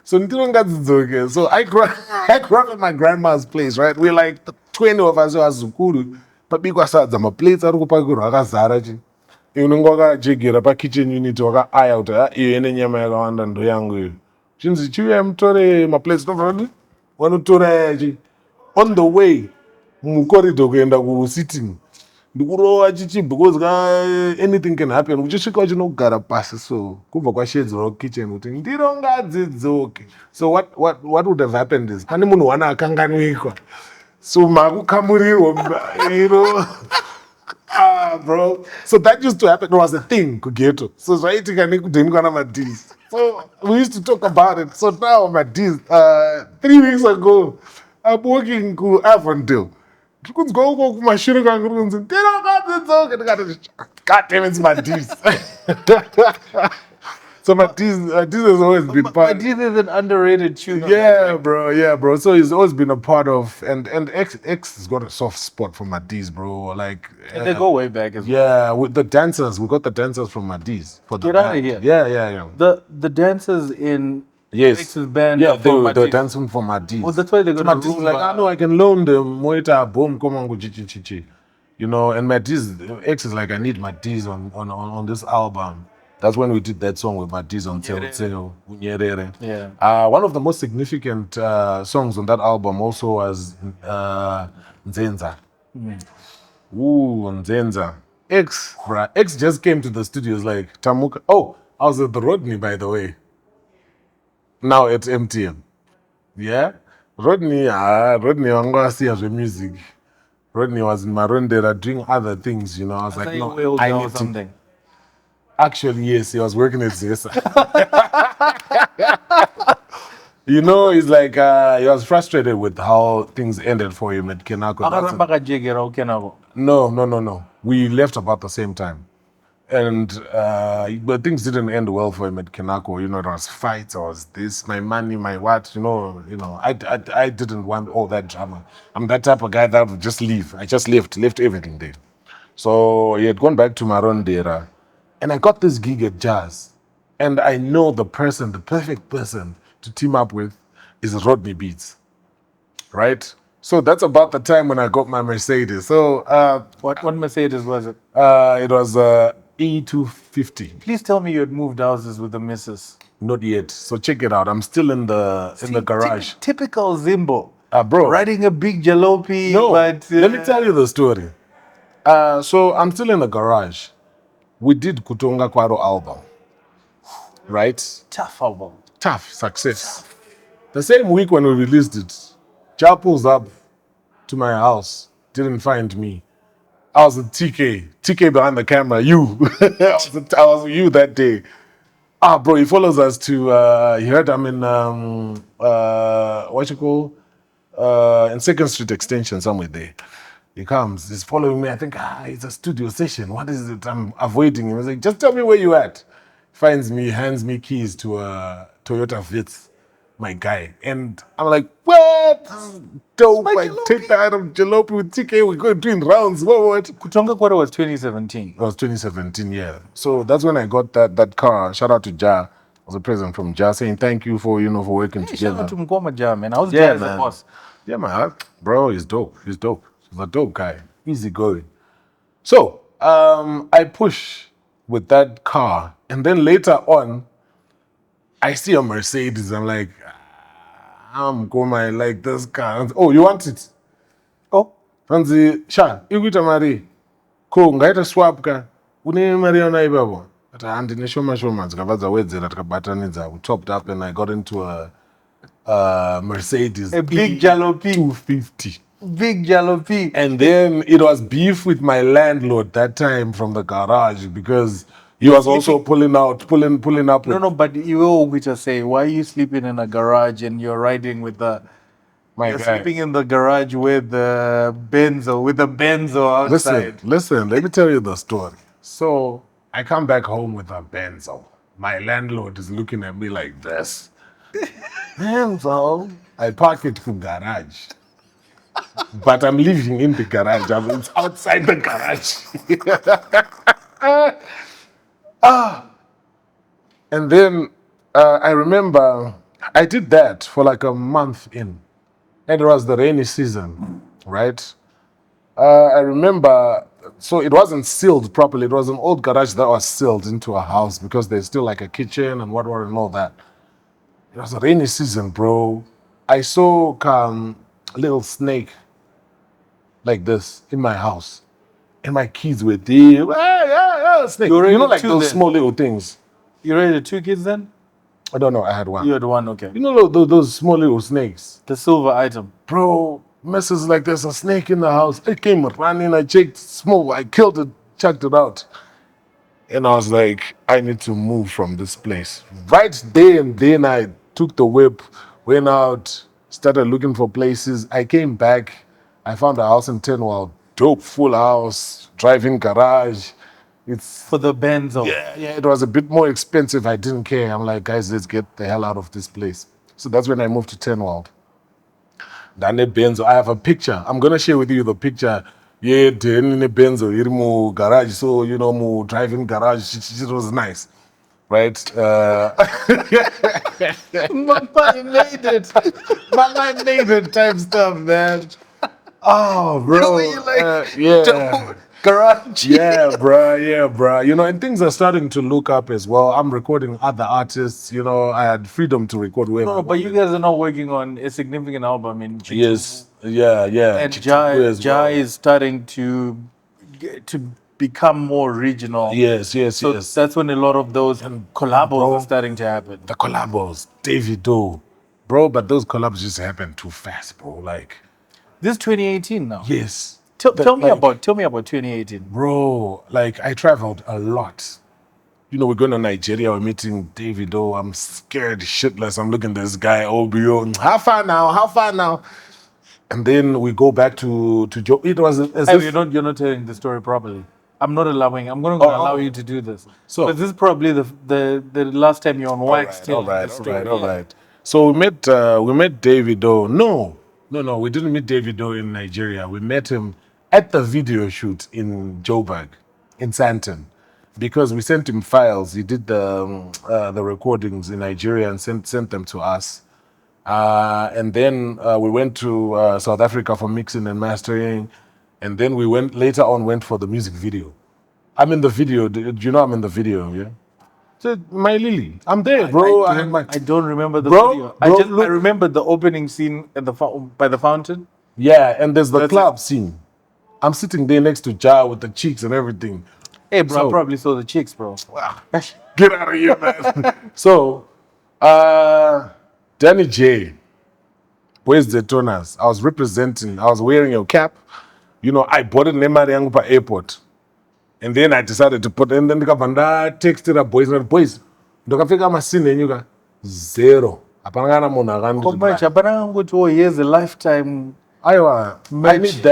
So Ndiro Ngadzizoke. So I grew up at my grandma's place, right? We're like 20 of us who are Zukuru. Papi kwasadza maplates ari kupakirwa akazara chi. Unenge wakajegera pakitchen unit wakaaya kuti iyo ine nyama yakawanda ndo yangu iyo. Chinzi chiuya mutore maplates vanotora yachi. On the way mucorridor kuenda kusitting ndikurova chichibva because anything can happen. Uchisvika uchinogara pasi so kubva kwashedzerwa kukitchen kuti ndiro ngadzidzoke. So what would have happened is pane munhu wana akanganwikwa. So makukamurirwa, you know. Bro. So that used to happen. It was a thing, Kugeto. So Madiz. So we used to talk about it. So now Madiz, 3 weeks ago, I'm working to Avondale. God damn, it's Madiz. So Madiz has always been part. Madiz is an underrated tune. Yeah, bro. So he's always been a part of, and X has got a soft spot for Madiz, bro. Like, and they go way back as well. Yeah, with the dancers, we got the dancers from Madiz. Get out of here. Yeah. The dancers in X's band. Yeah, they were dancing for Madiz. Well, that's why they got Madiz is like, I know I can loan them. Moita, boom, come on, go chi. You know, and Madiz, X is like, I need Madiz on this album. That's when we did that song with Madiz on Teo Unyerere. Yeah. One of the most significant songs on that album also was Nzenza. Ooh, Nzenza. X just came to the studios like, Tamuka. Oh, I was at the Rodney, by the way. Now it's MTM. Yeah? Rodney, I'm going to see as a music. Rodney was in Mudendere doing other things, you know. I was like, no, I need something. Actually, yes, he was working at Zesa. You know, he's like, he was frustrated with how things ended for him at Kenako. No. We left about the same time. And but things didn't end well for him at Kenako. You know, there was fights, there was this, my money, my what, you know, I didn't want all that drama. I'm that type of guy that would just leave. I just left everything there. So he had gone back to Mudendere. And I got this gig at Jazz. And I know the perfect person to team up with is Rodney Beats. Right? So that's about the time when I got my Mercedes. So what Mercedes was it? It was E250. Please tell me you had moved houses with the missus. Not yet. So check it out. I'm still in the garage. Typical Zimbo. Bro. Riding a big jalopy. No, but let me tell you the story. So I'm still in the garage. We did Kutonga Kwaro album, right? Tough album. Tough success. The same week when we released it, Jah pulls up to my house, didn't find me. I was with TK behind the camera, you. I was with you that day. Bro, he follows us to, he heard I'm in, in 2nd Street Extension, somewhere there. He comes, he's following me. I think, it's a studio session. What is it? I'm avoiding him. He's like, just tell me where you at. Finds me, hands me keys to a Toyota Vitz, my guy. And I'm like, what? Dope. I take the item jalopy with TK. We're going doing rounds. What? Kutonga Kwaro was 2017. It was 2017, yeah. So that's when I got that car. Shout out to Jah. It was a present from Jah saying thank you for, for working together. Shout out to Mkoma Jah, man. I was Jah as a boss. Yeah, man. Bro, he's dope. He's a dope guy. Easy going. So, I push with that car. And then later on, I see a Mercedes. I'm like, I'm going to like this car. Oh, you want it? Oh. Fancy, Sha, you get a Mari. Ko, ngaita swap ka. Une Mari ona ibabo. But I handed shoma zikavaza wedze that kabatanidza. We topped up and I got into a Mercedes. A big jalopy. 250. Big jalopy. And then it was beef with my landlord that time from the garage because he was also pulling up. No, but you will just say, why are you sleeping in a garage and you're riding with the... You're sleeping in the garage with the Benzo outside. Listen, let me tell you the story. So I come back home with a Benzo. My landlord is looking at me like this. Benzo. I park it in garage. But I'm living in the garage. It's outside the garage. And then I remember I did that for like a month in. And it was the rainy season, right? I remember, so it wasn't sealed properly. It was an old garage that was sealed into a house because there's still like a kitchen and what and all that. It was a rainy season, bro. I saw a little snake like this in my house. And my kids were there. Snake. You know, like those small little things. You raised 2 kids then? I don't know. I had one. You had 1, okay. You know those small little snakes? The silver item. Bro, messes like there's a snake in the house. I came running, I checked, small, I killed it, chucked it out. And I was like, I need to move from this place. Right there and then I took the whip, went out, started looking for places. I came back, I found a house in Tenwell, dope, full house, driving garage. It's for the Benzo. Yeah, it was a bit more expensive. I didn't care. I'm like, guys, let's get the hell out of this place. So that's when I moved to Tenwell. Dane Benzo. I have a picture. I'm gonna share with you the picture. Yeah, Dane Benzo, irimu garage. So mu driving garage. It was nice, right? Mama made it. Mama made it type stuff, man. Oh, bro. Yeah. Garage. Yeah, bro. And things are starting to look up as well. I'm recording other artists. I had freedom to record wherever. No, but you guys are not working on a significant album in Chitu. Yes, yeah. And Jah is starting to become more regional. Yes. So that's when a lot of those collabos are starting to happen. The collabos, Davido, bro. But those collabs just happen too fast, bro. Like this is 2018 now. Yes. Tell me about 2018, bro. Like I traveled a lot. We're going to Nigeria. We're meeting Davido. I'm scared shitless. I'm looking at this guy, OBO. How far now? And then we go back to Joe. It was as if you're not telling the story properly. I'm not allowing. I'm going to allow you to do this. So this is probably the last time you're on wax. All right. So we met Davido. No, we didn't meet Davido in Nigeria. We met him at the video shoot in Joburg, in Sandton, because we sent him files. He did the recordings in Nigeria and sent them to us. And then we went to South Africa for mixing and mastering. And then we went for the music video. I'm in the video. Do you know I'm in the video? Yeah. So, my Lily, I'm there, bro. I don't remember the video. I remember the opening scene at by the fountain. Yeah, and there's the club scene. I'm sitting there next to Jah with the cheeks and everything. Hey, bro, I probably saw the chicks, bro. Get out of here, man. So, Danny J, where's the toners? I was wearing your cap. I bought it in Nemariangupa airport. And then I decided to put, and then the governor texted the boys, ndokafika masine nyuka 0. Apangana monagandi. Here's a lifetime. I need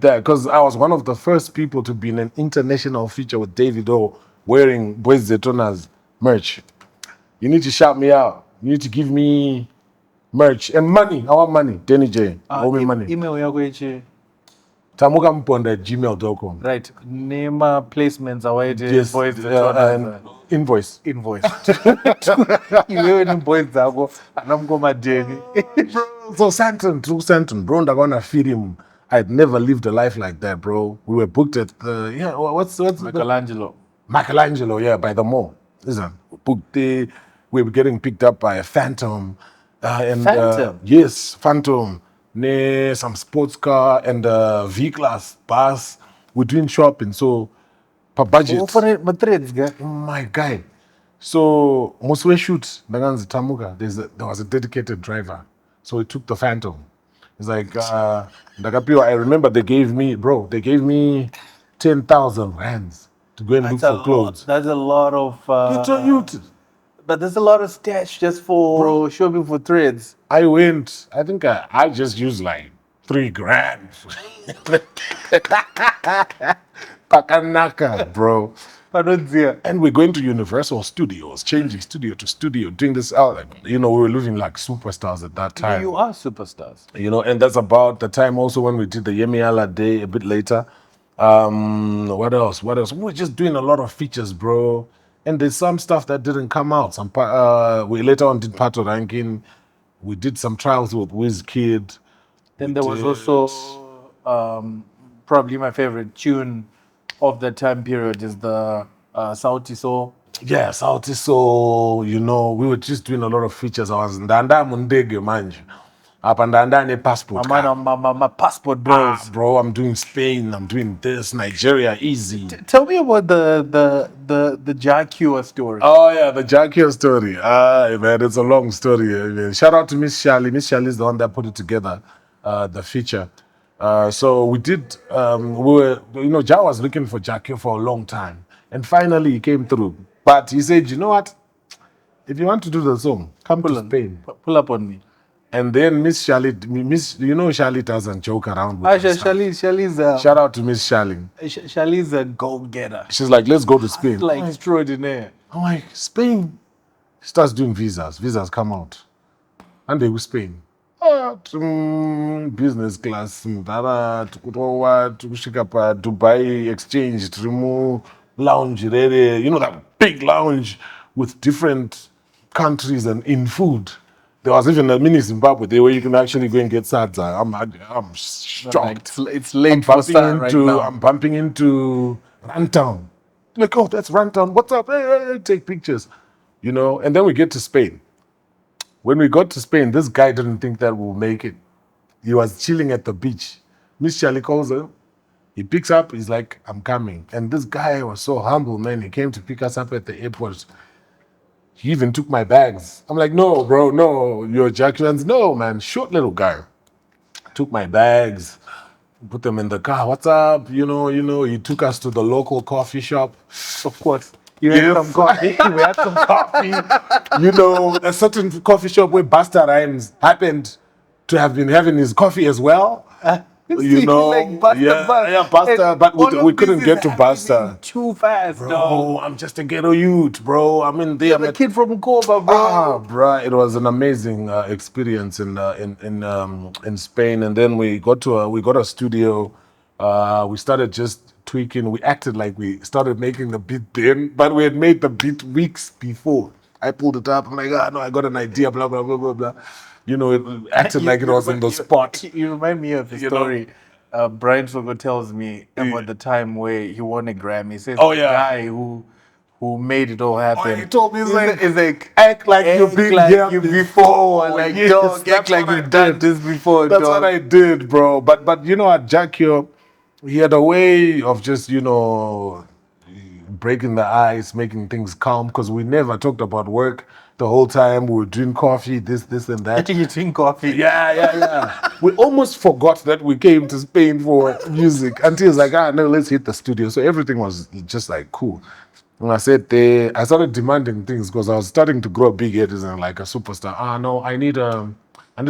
that because I was one of the first people to be in an international feature with Davido wearing Boys Zetona's merch. You need to shout me out. You need to give me merch and money. I want money. Danny J. Owe me money. Email yako Tamuka Mponda@gmail.com. Right. Name placements away. Yes. Boys invoice. You in boys zako anamkoma Jenny. So through Santon, bro, I'm gonna feed him. I'd never lived a life like that, bro. We were booked at what's Michelangelo, yeah, by the mall. Listen, booked there. We were getting picked up by a Phantom. Phantom? Yes, Phantom. Some sports car and a V-Class bus. We're doing shopping, so per budget. My guy. So Muswe shoot Naganzi Tamuka. There was a dedicated driver. So he took the Phantom. It's like I remember they gave me 10,000 rands to go and look for clothes. That's a lot of but there's a lot of stash just for shopping for threads. I think I just used like 3 grand. Pakanaka, bro. And we're going to Universal Studios, changing studio to studio, doing this out. You know, we were living like superstars at that time. You are superstars. You know, and that's about the time also when we did the Yemiala Day a bit later. What else? We were just doing a lot of features, bro. And there's some stuff that didn't come out. We later on did Pato Ranking. We did some trials with Wizkid. Then there was also probably my favorite tune of that time period is the Sauti So. Yeah, Sauti So, you know, we were just doing a lot of features. I was Ndanda Mundege manje. Up and Ndanda passport. My passport bros. Bro, I'm doing Spain, I'm doing this, Nigeria, easy. Tell me about the Jah Cure story. Oh yeah, the Jah Cure Story. Man, it's a long story. Man. Shout out to Miss Shally. Miss Shally is the one that put it together, the feature. So we did. Jah was looking for Jah Cure for a long time, and finally he came through. But he said, you know what? If you want to do the song, come to Spain. Pull up on me. And then Miss Shally, Shally doesn't joke around with us. Shally's Shout out to Miss Shally. Shally's a go-getter. She's like, let's go to Spain. Like extraordinaire. I'm like, Spain. She starts doing visas. Visas come out. And they will Spain. Business class. Dubai exchange. Lounge. You know, that big lounge with different countries and in food. There was even a mini Zimbabwe there where you can actually go and get sadza. I'm shocked. It's late for Star right now. I'm bumping into Runtown. Like, oh, that's Runtown. What's up? Hey, take pictures. You know, and then we get to Spain. When we got to Spain, this guy didn't think that we'll make it. He was chilling at the beach. Miss Charlie calls him. He picks up. He's like, I'm coming. And this guy was so humble, man. He came to pick us up at the airport. He even took my bags. I'm like, no, bro, no. You're Jack. No, man. Short little guy. Took my bags, put them in the car. What's up? You know, he took us to the local coffee shop. Of course. You had some coffee. We had some coffee. You know, a certain coffee shop where Busta Rhymes happened to have been having his coffee as well. You know, like Busta, but we couldn't get to Busta. Too fast, bro. I'm just a ghetto youth, bro. I mean, I'm a kid from Cuba, bro. Bro, it was an amazing experience in Spain, and then we got a studio. We started just tweaking. We acted like we started making the beat then, but we had made the beat weeks before. I pulled it up. I'm like, no, I got an idea. Blah blah blah blah blah. You know, it acted like it was in the spot. You remind me of the story. Brian Fogo tells me about the time where he won a Grammy. He says the guy who made it all happen. He told me, he's like, act like you've been here before. Like, yes, dog, act like you've done this before. That's what I did, bro. But you know, at Jah Cure, he had a way of just, you know, breaking the ice, making things calm, because we never talked about work. The whole time we were drinking coffee, this and that. You drink coffee? Yeah. We almost forgot that we came to Spain for music until it's like, no, let's hit the studio. So everything was just like cool. When I said there, I started demanding things because I was starting to grow big headed and like a superstar. No, I need a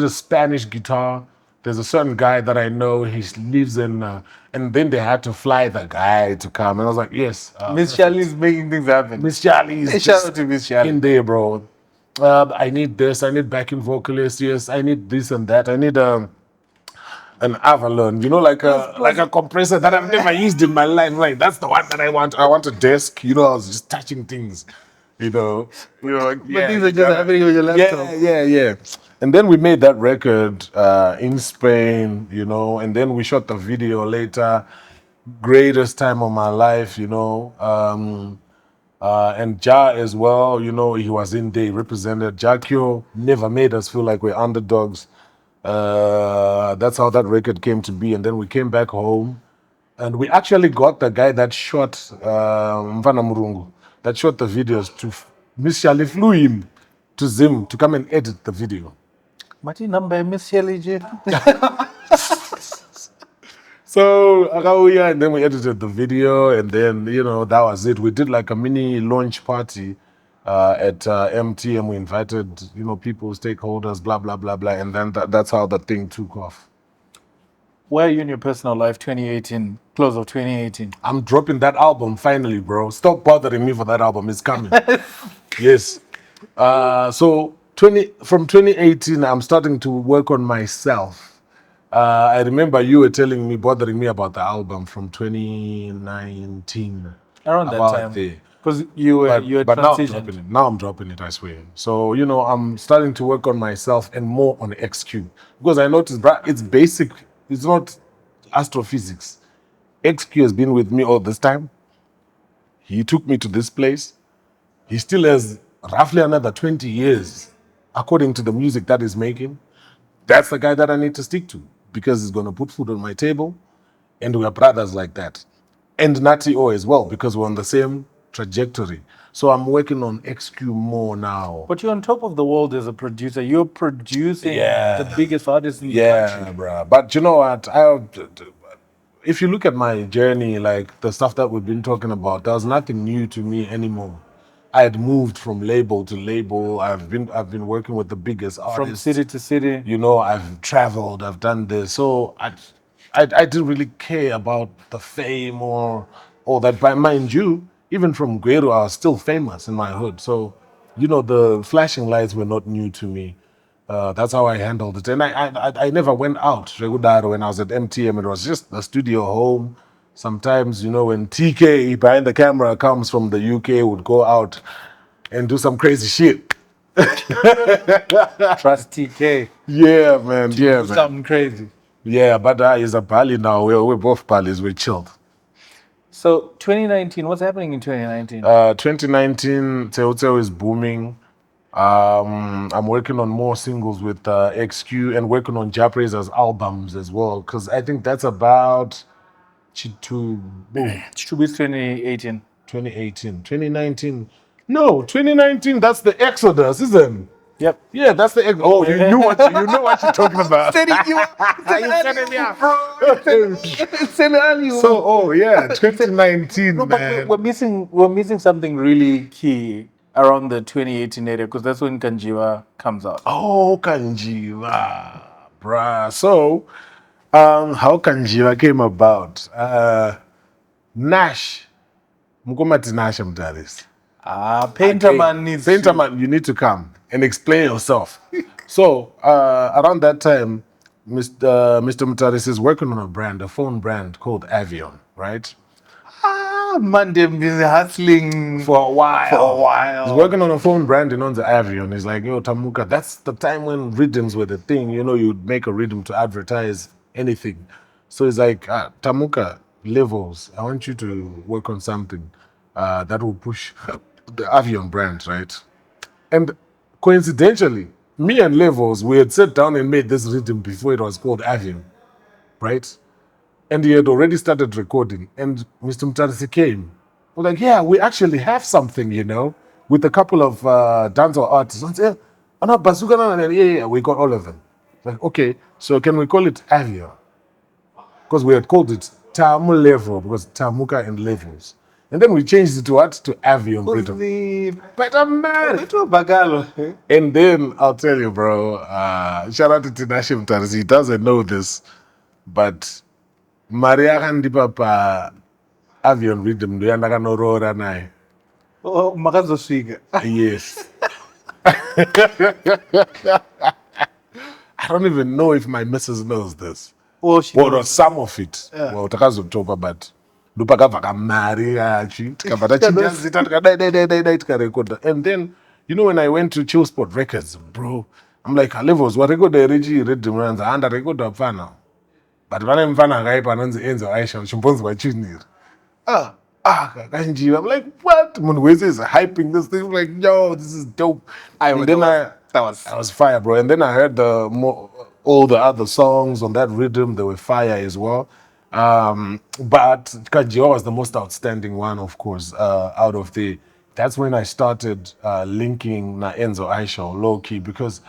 Spanish guitar. There's a certain guy that I know. He lives in, and then they had to fly the guy to come. And I was like, yes. Miss Charlie's making things happen. Miss Charlie's shout out to Miss Charlie in there, bro. I need this. I need backing vocalist. Yes, I need this and that. I need an Avalon. You know, like a compressor that I've never used in my life. Like that's the one that I want. I want a desk. You know, I was just touching things. You know, like, but these are just happening with your laptop. Yeah. And then we made that record in Spain, you know, and then we shot the video later. Greatest time of my life, you know. And Jah as well, you know, he was in there, represented. Jah Cure never made us feel like we're underdogs. That's how that record came to be. And then we came back home. And we actually got the guy that shot Mfana Murungu, that shot the videos to Miss Shally flew him to Zim to come and edit the video. Mati number Miss Shally. So and then we edited the video, and then you know that was it. We did like a mini launch party at MT, and we invited people, stakeholders, blah blah blah blah, and then that's how the thing took off. Where are you in your personal life, 2018, close of 2018? I'm dropping that album finally, bro. Stop bothering me for that album. It's coming. Yes. So from 2018, I'm starting to work on myself. I remember you were telling me, bothering me about the album from 2019. Around that about time. there. Because you were But now I'm dropping transitioned. it. Now I'm dropping it, I swear. So, I'm starting to work on myself and more on XQ. Because I noticed, bruh, it's basic. It's not astrophysics. XQ has been with me all this time. He took me to this place. He still has roughly another 20 years, according to the music that he's making. That's the guy that I need to stick to because he's going to put food on my table. And we are brothers like that. And Nutty as well, because we're on the same trajectory. So I'm working on XQ more now. But you're on top of the world as a producer. You're producing the biggest artists in the country. Bruh. But you know what? If you look at my journey, like the stuff that we've been talking about, there was nothing new to me anymore. I had moved from label to label. I've been working with the biggest artists. From city to city. I've traveled, I've done this. So I didn't really care about the fame or all that. But mind you, even from Gweru, I was still famous in my hood. So, the flashing lights were not new to me. That's how I handled it. And I never went out regular when I was at MTM. It was just the studio home. Sometimes, when TK behind the camera comes from the UK, would go out and do some crazy shit. Trust TK. Yeah, man. Yeah, man. Something crazy. Yeah, but he's a Bali now. We're both Balis. We're chilled. So 2019, what's happening in 2019? 2019, Teo is booming. I'm working on more singles with XQ and working on Jah Prayzah's albums as well, because I think that's about Chitu. Should be 2018. 2018. 2019. No, 2019, that's the Exodus, isn't it? Yep. Yeah, that's the Exodus. Oh, you know what you're talking about. So, yeah, 2019, But man. we're missing something really key around the 2018 area because that's when Kanjiwa comes out. Oh, Kanjiwa, bruh. So, how Kanjiwa came about? Nash, Mkomati Nash Mtaris. Painterman, you need to come and explain yourself. So, around that time, Mr. Mutaris is working on a phone brand called Avion, right? Man, they've been hustling For a while. He's He's working on a phone brand and on the Avion. He's like, yo, Tamuka, that's the time when rhythms were the thing. You'd make a rhythm to advertise anything. So he's like, Tamuka, levels, I want you to work on something that will push the Avion brand, right? And coincidentally, me and Levels, we had sat down and made this rhythm before it was called Avion, right? And he had already started recording. And Mr. Mtarisi came. We're like, yeah, we actually have something, with a couple of dancehall artists. And said, oh, no, Bazooka, yeah, we got all of them. Like, okay, so can we call it Avion? Because we had called it Tamu Level, because Tamuka and Levels. And then we changed it to what? To Avion rhythm. But I'm mad. And then I'll tell you, bro, shout out to Tinashe Mtarisi. He doesn't know this, but Maria Handipapa Avion rhythm, do you know? Oh, Makazoshiga. Yes. I don't even know if my missus knows this. Oh, she Or knows. some of it. Well, takazotopa, but ndopakabva mari yachi tikabva tachinjazita tikarekoda. And then, when I went to Chill Sport Records, bro, I'm like, Levels, warekoda richi rhythm runs, and rekoda pfana. But when I'm fana akaipa anonzi Enzo Aisha, chimbonzi wachinira. Kanjiwa. I'm like, what? Munwese is hyping this thing. I'm like, yo, this is dope. And then I was fire, bro. And then I heard all the other songs on that rhythm. They were fire as well. But Kanjiwa was the most outstanding one, of course, out of the. That's when I started linking na Enzo Aisha low key, because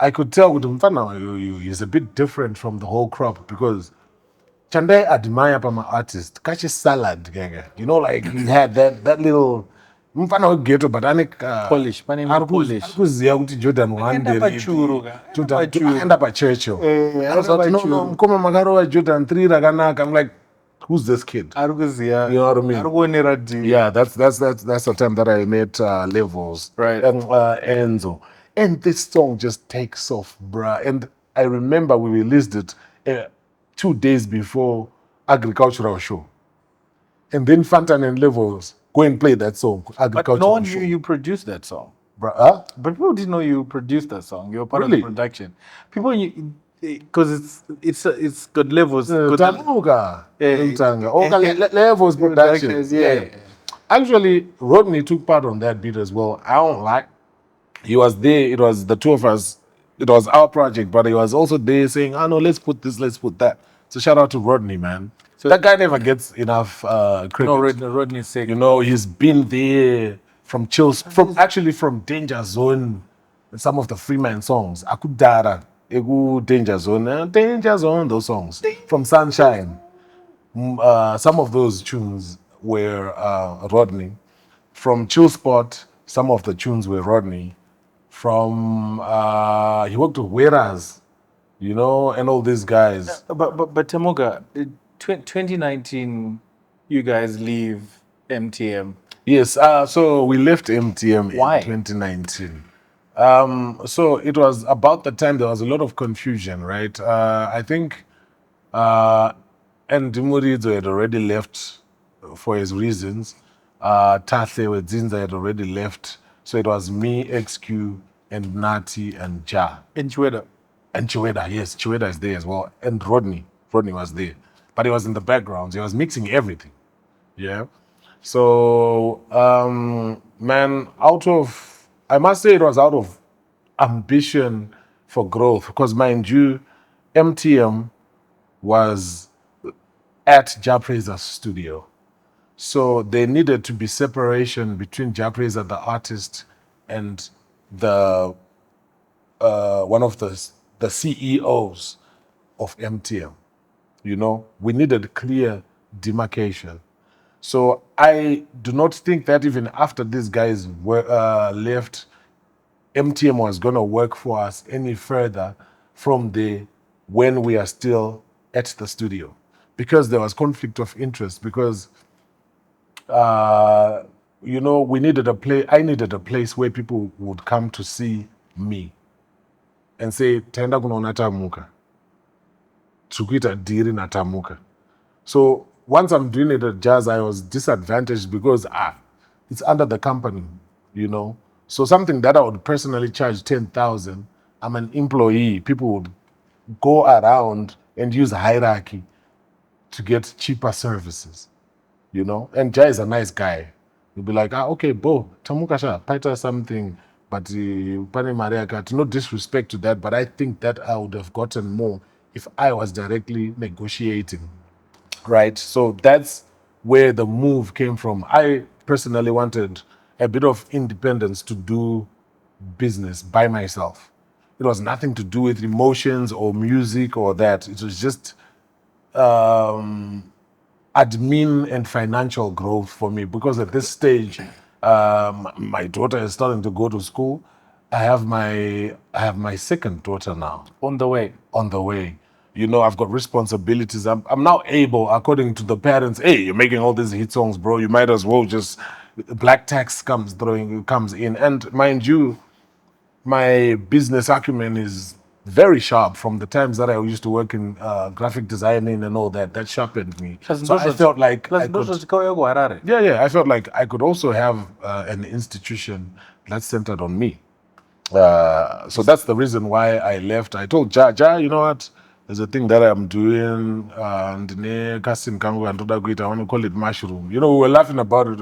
I could tell with Mfana he's a bit different from the whole crop, because Chandai admire my artist. Catch salad, like he had that little Mfana weghetto but Polish, pane Polish. Arikuziya kuti Jordan 1 Jordan 2 aenda paChurchill. No, mkoma makarova Jordan 3 rakanaka. I'm like, who's this kid? Arikuziya. You know what I mean? Arikuonera D. Yeah, that's the time that I met Levels. Right. And Enzo. And this song just takes off, bruh. And I remember we released it 2 days before Agricultural Show. And then Fantan and Levels go and play that song. But no one knew you produced that song. Bruh, But people didn't know you produced that song. You were part Really? of the production. People, because it's got levels. Tamuka. Yeah. Levels Productions. Yeah. Actually, Rodney took part on that beat as well. I don't like. He was there. It was the two of us. It was our project, but he was also there saying, "Oh no, let's put this, let's put that." So shout out to Rodney, man. So that guy never gets enough credit. No, Rodney's sick. You know, he's been there from Chills, from Danger Zone, some of the Freeman songs. Akudara, Egu Danger Zone, those songs. From Sunshine. Some of those tunes were Rodney. From Chill Spot, some of the tunes were Rodney. From he worked with Weras, you know, and all these guys. But Tamuka, 2019, you guys leave MTM. Yes, so we left MTM Why? in 2019. So it was about the time there was a lot of confusion, right? I think and Murizo had already left for his reasons. Tahle with Zinza had already left. So it was me, XQ, and Nutty, and Jah. In Chweda. And Chiweda, yes, Chiweda is there as well. And Rodney was there. But he was in the background. He was mixing everything. Yeah. So, man, I must say it was out of ambition for growth. Because mind you, MTM was at Jah Prayzah's studio. So there needed to be separation between Jah Prayzah, the artist, and the one of the CEOs of MTM. You know, we needed clear demarcation. So I do not think that even after these guys were left, MTM was going to work for us any further from when we are still at the studio, because there was conflict of interest. Because you know, we needed I needed a place where people would come to see me and say, "Tenda kunoona Tamuka, Tukuita diri na Tamuka." So once I'm doing it at Jazz, I was disadvantaged because it's under the company, you know. So something that I would personally charge 10,000, I'm an employee. People would go around and use hierarchy to get cheaper services, you know. And Jai is a nice guy. He'll be like, okay, Bo, Tamuka sha, paita something, but pane mariaka. No disrespect to that, but I think that I would have gotten more if I was directly negotiating, right? So that's where the move came from. I personally wanted a bit of independence to do business by myself. It was nothing to do with emotions or music or that. It was just admin and financial growth for me, because at this stage, my daughter is starting to go to school. I have my second daughter now. On the way. You know, I've got responsibilities. I'm now able, according to the parents, hey, you're making all these hit songs, bro. You might as well just, black tax comes in. And mind you, my business acumen is very sharp from the times that I used to work in graphic designing and all that. That sharpened me. So I felt like I felt like I could also have an institution that's centered on me. So that's the reason why I left. I told Jah, you know what? There's a thing that I'm doing, and Kasim Kango and Todaguit, I want to call it Mashroom. You know, we were laughing about it.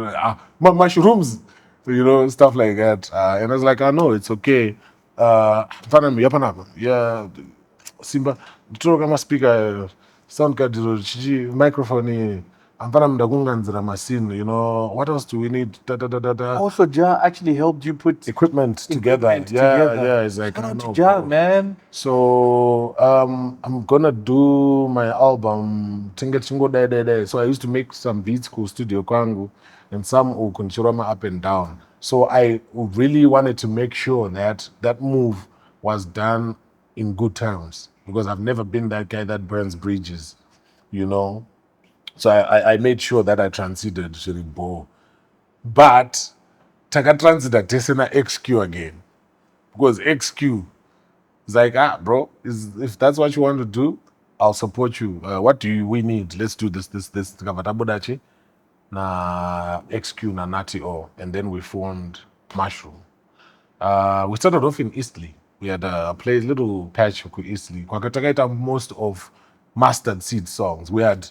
Mushrooms, you know, stuff like that. And I was like, no, it's okay. Yeah, Simba, Toro kama speaker, sound card, microphone, you know, what else do we need? Also, Jah actually helped you put Equipment together. Yeah, it's like, Shout out no, to Jah, bro. man. So I'm gonna do my album Tinga Chingo Day Day Day. So I used to make some beats ku studio kwangu and some ukunchirama up and down. So I really wanted to make sure that that move was done in good terms because I've never been that guy that burns bridges, you know. So I made sure that I transited Shiribo. But taka transita tesena XQ again. Because XQ is like, bro, if that's what you want to do, I'll support you. What do we need? Let's do this. Tikavatabudachi na XQ na Nutty O. And then we formed Mashroom. We started off in Eastleigh. We had a little patch in Eastleigh. Kwakatakaita most of Mustard Seed songs. We had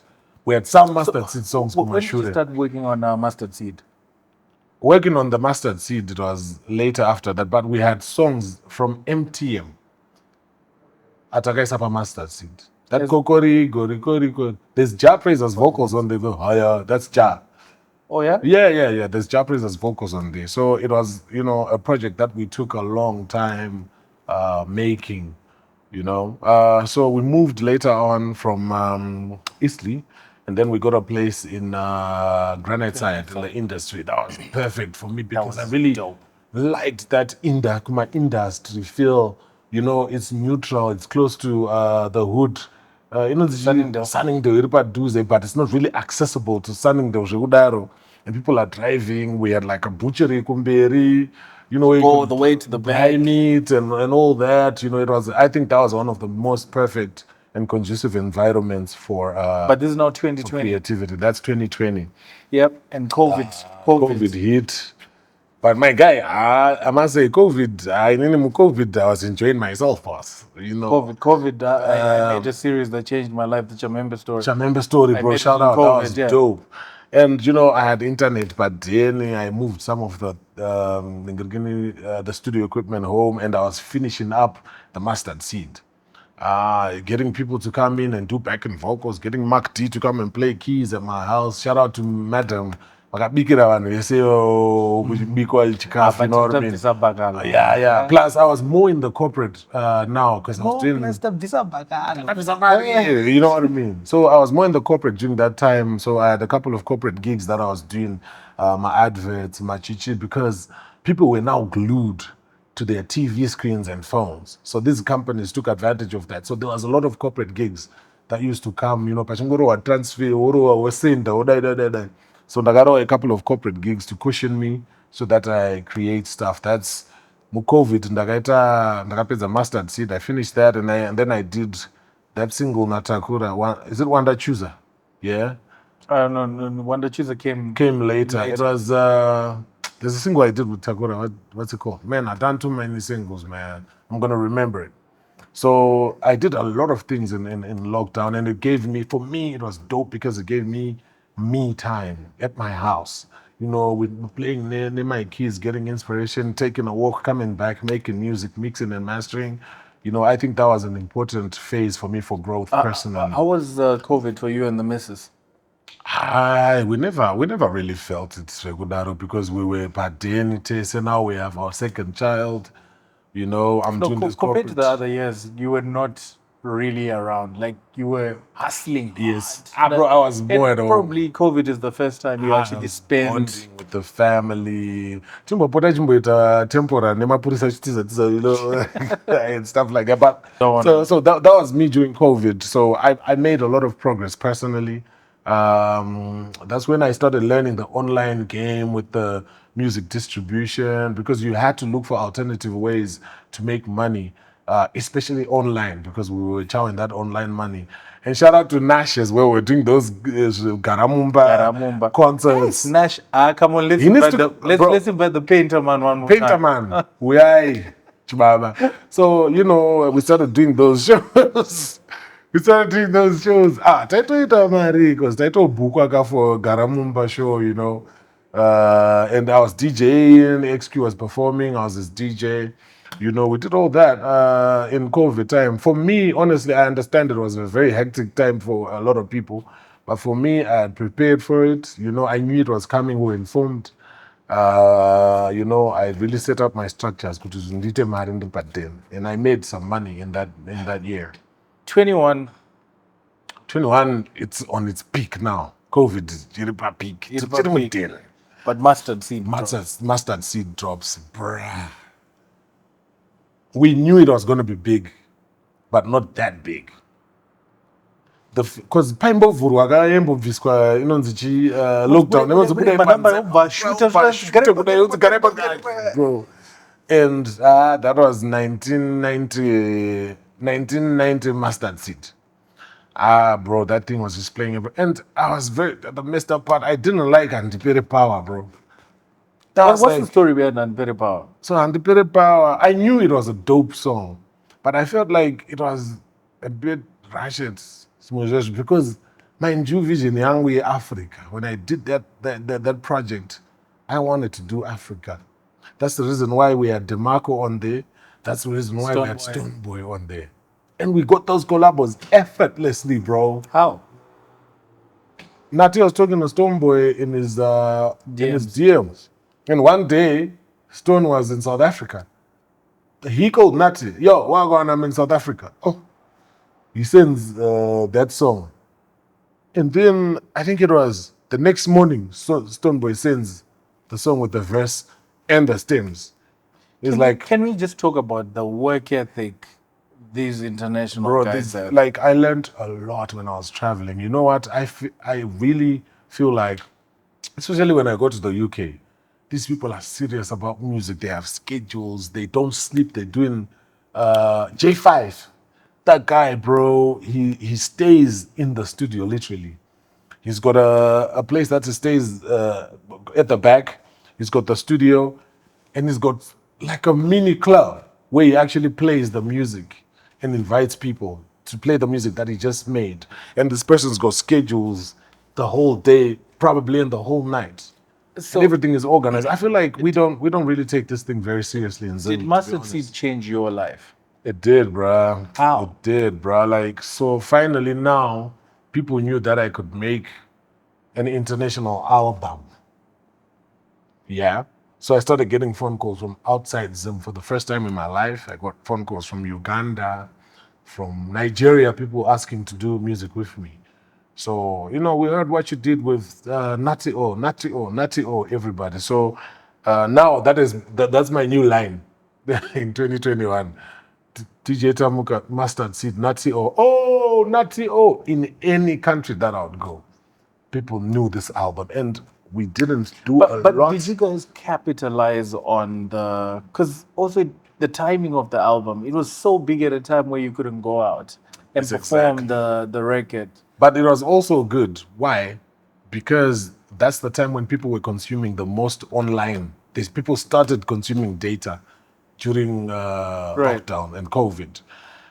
some Mustard Seed songs. When did you start working on Mustard Seed? Working on the Mustard Seed, it was later after that, but we had songs from MTM. Atakaisapa Mustard Seed. That Kokori, Gori. There's Jah Prayzah's vocals on there. Higher, that's Jah. Oh, yeah? Yeah. There's Jah Prayzah's vocals on there. So it was, you know, a project that we took a long time making, you know. So we moved later on from Eastleigh, and then we got a place in Granite Side in the industry. That was perfect for me because I really liked that my industry feel, you know, it's neutral, it's close to the hood. You know, Sunningdale, but it's not really accessible to Sunningdale, and people are driving. We had like a butchery, Kumberi, you know, Go the way to the buy bank. meat and all that. You know, I think that was one of the most perfect and conducive environments for But this is now 2020. creativity. That's 2020. Yep, and COVID. COVID hit. But my guy, I must say, COVID, I was enjoying myself, boss. You know, COVID. I made a series that changed my life, the Chamembe Story. Chamembe Story, I bro. made it Shout in out. COVID, That was yeah. dope. And, you know, I had internet, but then I moved some of the studio equipment home, and I was finishing up the Mustard Seed. Getting people to come in and do backing vocals, getting Mark D to come and play keys at my house. Shout out to Madam. Vakabikira vanhu vese kuchibikwa chikafu, you know what I mean? Yeah. Plus, I was more in the corporate now because I was doing. You know what I mean? So I was more in the corporate during that time. So I had a couple of corporate gigs that I was doing, my adverts, my chichi, because people were now glued to their TV screens and phones. So these companies took advantage of that. So there was a lot of corporate gigs that used to come, you know, pachingoro transfer, or send, or so I got a couple of corporate gigs to cushion me so that I create stuff. That's COVID. Ndakapedza Mustard Seed. I finished that, and then I did that single Natakura. Is it Wanda Chooser? Yeah. No, Wonder Chooser came Later. It was there's a single I did with Takura. What's it called? Man, I've done too many singles, man. I'm gonna remember it. So I did a lot of things in lockdown, and it gave me, for me, it was dope because it gave me time at my house. You know, with playing near my kids, getting inspiration, taking a walk, coming back, making music, mixing and mastering. You know, I think that was an important phase for me for growth personally. How was COVID for you and the missus? We never really felt it, Segudaro, because we were paternity, so now we have our second child. You know, I'm doing this compared corporate. to the other years, you were not really around. Like, you were hustling. Yes. Bro, I was more at home. Probably COVID is the first time you actually spent bonding with the family. Chimbopota chimboita tempora nemapurisa chitiza, you know, and stuff like that. But so that was me during COVID. So I made a lot of progress personally. That's when I started learning the online game with the music distribution, because you had to look for alternative ways to make money, especially online, because we were chowing that online money. And shout out to Nash as well. We're doing those Garamumba concerts. Nash, come on, let's invite the Painter Man one more Painter time. Man, we are Chibaba. So, you know, we started doing those shows. Taito Mari, because Taito Bukwaka for Garamumba show, you know. And I was DJing, XQ was performing, I was his DJ. You know, we did all that in COVID time. For me, honestly, I understand it was a very hectic time for a lot of people. But for me, I had prepared for it. You know, I knew it was coming. We were informed. You know, I really set up my structures, and I made some money in that year. 21. 21, it's on its peak now. COVID is peak. It's peak. But mustard seed drops. Bruh. We knew it was going to be big, but not that big. Because paimbo vurwaga yembo viswa inonzichi lockdown bro. And that was 1990 mustard seed. Bro, that thing was just playing. And I was the messed up part, I didn't like Antipere Power, bro. What's the story behind Antipere Power? So Antipere Power, I knew it was a dope song, but I felt like it was a bit rushed because my new vision, Young Way Africa, when I did that project, I wanted to do Africa. That's the reason why we had DeMarco on there. That's the reason why we had Stonebwoy on there. And we got those collabos effortlessly, bro. How? Nutty was talking to Stonebwoy in his DMs. And one day, Stone was in South Africa. He called Nutty, yo, Wagwan, I'm in South Africa. Oh, he sends that song. And then I think it was the next morning, Stonebwoy sends the song with the verse and the stems. Can we just talk about the work ethic these international guys have? Like, I learned a lot when I was traveling. You know what? I really feel like, especially when I go to the UK, these people are serious about music. They have schedules. They don't sleep. They're doing J5. That guy, bro, he stays in the studio, literally. He's got a place that he stays at the back. He's got the studio, and he's got like a mini club where he actually plays the music and invites people to play the music that he just made. And this person's got schedules the whole day, probably in the whole night. So and everything is organized. I feel like we don't really take this thing very seriously in Zim. Did Mustard Seed change your life? It did, bruh. How? It did, bruh. Like, so finally now, people knew that I could make an international album. Yeah. So I started getting phone calls from outside Zim for the first time in my life. I got phone calls from Uganda, from Nigeria, people asking to do music with me. So, you know, we heard what you did with Nutty, everybody. So now that's my new line in 2021. DJ Tamuka, Mustard Seed, Nutty, Nutty, in any country that I would go. People knew this album, and we didn't do a lot. But did you guys capitalize on because also the timing of the album, it was so big at a time where you couldn't go out and perform the record. But it was also good. Why? Because that's the time when people were consuming the most online. These people started consuming data during lockdown and COVID.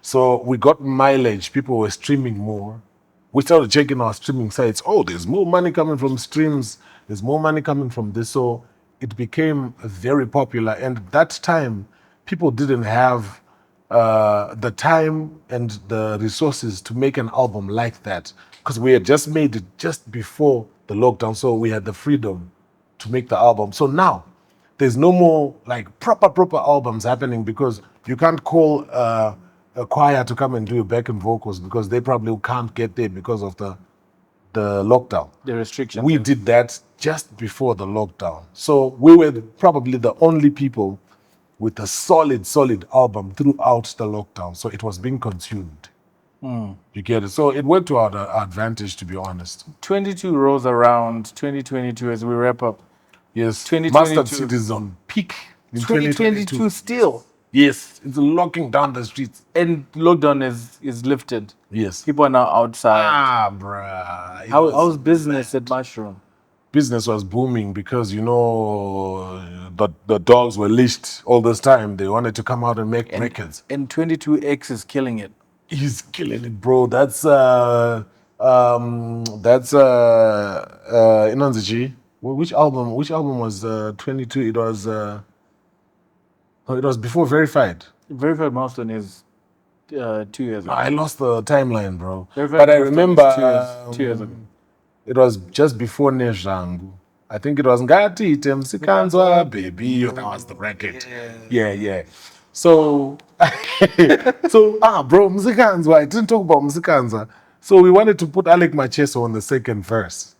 So we got mileage. People were streaming more. We started checking our streaming sites. Oh, there's more money coming from streams. There's more money coming from this. So it became very popular. And that time, people didn't have the time and the resources to make an album like that, because we had just made it just before the lockdown, so we had the freedom to make the album. So now there's no more like proper albums happening, because you can't call a choir to come and do your backing vocals, because they probably can't get there because of the lockdown, the restrictions. We did that just before the lockdown, so we were probably the only people with a solid album throughout the lockdown. So it was being consumed. You get it? So it worked to our advantage, to be honest. 22 rolls around, 2022 as we wrap up. Yes, 2022. Mustard Seed is on peak in 2022 still. Yes, it's locking down the streets. And lockdown is lifted. Yes. People are now outside. Bruh. How's business at Mashroom? Business was booming because, you know, the dogs were leashed all this time. They wanted to come out and make records. And 22X is killing it. He's killing it, bro. That's Inonzichi. Which album was 22? It was before Verified. Verified Milestone is 2 years ago. I lost the timeline, bro. But I remember 2 years ago. It was just before Nezhangu. I think it was Ngati Msikanzwa Baby. That was the record. Yeah. So, bro, Msikanzwa. I didn't talk about Msikanzwa. So we wanted to put Alec Macheso on the second verse.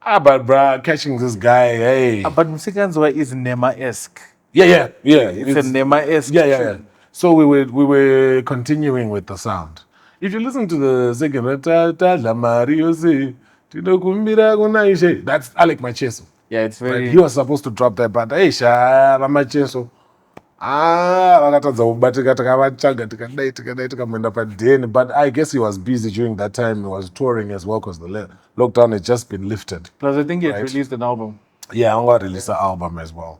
But bruh, catching this guy, hey. But Msikanzwa is Nema-esque. Yeah. It's a Nema-esque. Yeah. So we were continuing with the sound. If you listen to the second, that's Alec Macheso. Yeah, it's very. Right? He was supposed to drop that, but hey, Shara Macheso. But I guess he was busy during that time. He was touring as well because the lockdown had just been lifted. Plus, I think he had released an album. Yeah, I'm going to release an album as well.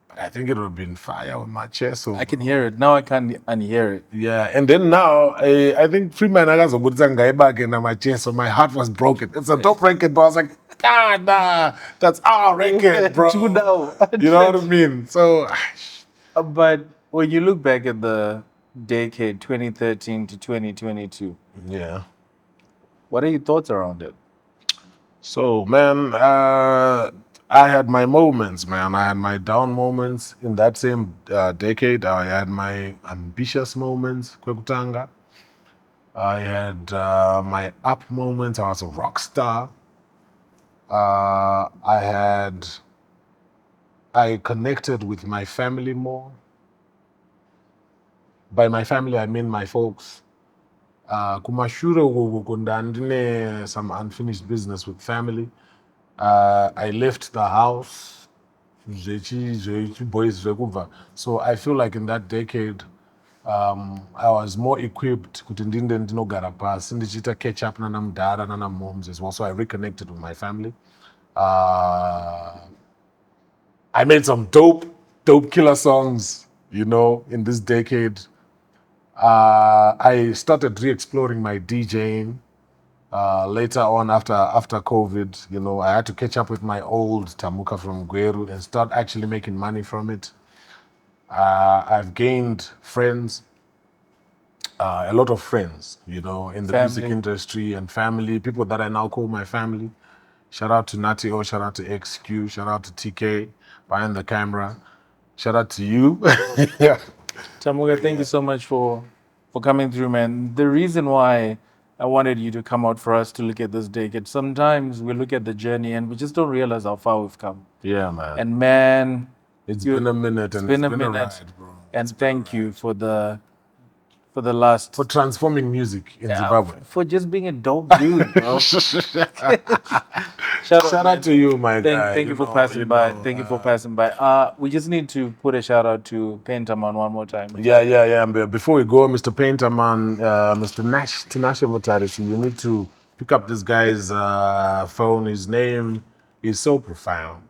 But I think it would have been fire with my chest. So I can hear it. Now I can't unhear it. yeah, and then now, I think Freeman back in my chest, so my heart was broken. It's a dope record, but I was like, God, nah, that's our record, bro. You know what I mean? So... But when you look back at the decade 2013 to 2022, yeah, what are your thoughts around it? So, man, I had my moments, man. I had my down moments in that same decade. I had my ambitious moments, Kwekutanga. I had my up moments. I was a rock star. I connected with my family more. By my family, I mean my folks. Kumashure ndine some unfinished business with family. I left the house. So I feel like in that decade, I was more equipped kuti ndinde ndinogara pasi ndichiita catch up nana mudhara nana moms as well. So I reconnected with my family. I made some dope killer songs, in this decade. I started re-exploring my DJing later on after COVID. I had to catch up with my old Tamuka from Gweru and start actually making money from it. I've gained friends, a lot of friends, in the music industry and family, people that I now call my family. Shout out to Nutty, shout out to XQ, shout out to TK behind the camera. Shout out to you. Yeah. Tamuka, thank you so much for coming through, man. The reason why I wanted you to come out for us to look at this decade, sometimes we look at the journey and we just don't realize how far we've come. Yeah, man. And man, it's been a minute, and it's been a ride, bro. And thank you for the last... For transforming music in Zimbabwe. For just being a dope dude, bro. Shout out to you, my guy. Thank you for passing by. Thank you for passing by. We just need to put a shout out to Painterman one more time. Yeah. Before we go, Mr. Painterman, Mr. Tinashe Motarisi, you need to pick up this guy's phone. His name is SoProfound.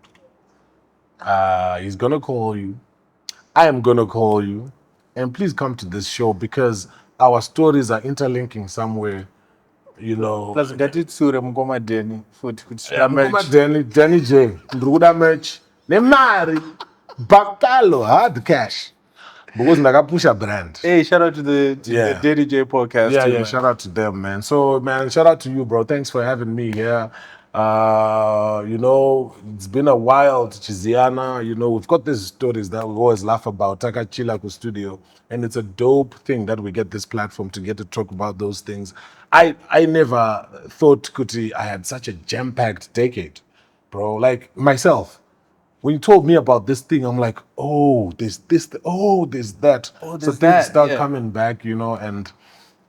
He's going to call you. I am going to call you. And please come to this show because our stories are interlinking somewhere, Plus, get it to Mgoma Denny. Mgoma Denny J. Ndruda merch. Nemari. Bakalo. Hard cash. Because Nagapusha brand. Hey, shout out to the DJ podcast. Yeah, shout out to them, man. So, man, shout out to you, bro. Thanks for having me here. It's been a while, Chiziana. We've got these stories that we always laugh about, Takachilaku Studio, and it's a dope thing that we get this platform to get to talk about those things. I never thought, Kuti, I had such a jam-packed decade, bro. Like, myself, when you told me about this thing, I'm like, oh, there's this, there's that. So things start coming back, and...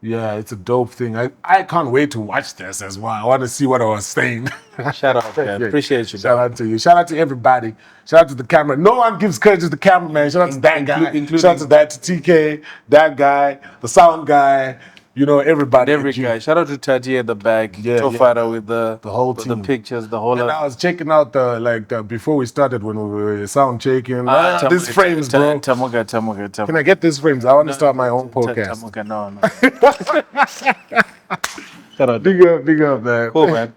yeah, it's a dope thing. I can't wait to watch this as well. I want to see what I was saying. Shout out, man. Appreciate you. Shout out to you. Shout out to everybody. Shout out to the camera. No one gives credit to the cameraman. Shout out to that guy. Shout out to that, to TK, that guy, the sound guy. Everybody. Every guy. Shout out to Tati at the back. Tofara with the whole team. The pictures, the whole. And I was checking out the before we started when we were sound checking. These frames, bro. Tamuka. Can I get these frames? I want to start my own podcast. Tamuka, no. Shout out. Big up, man. Cool, man.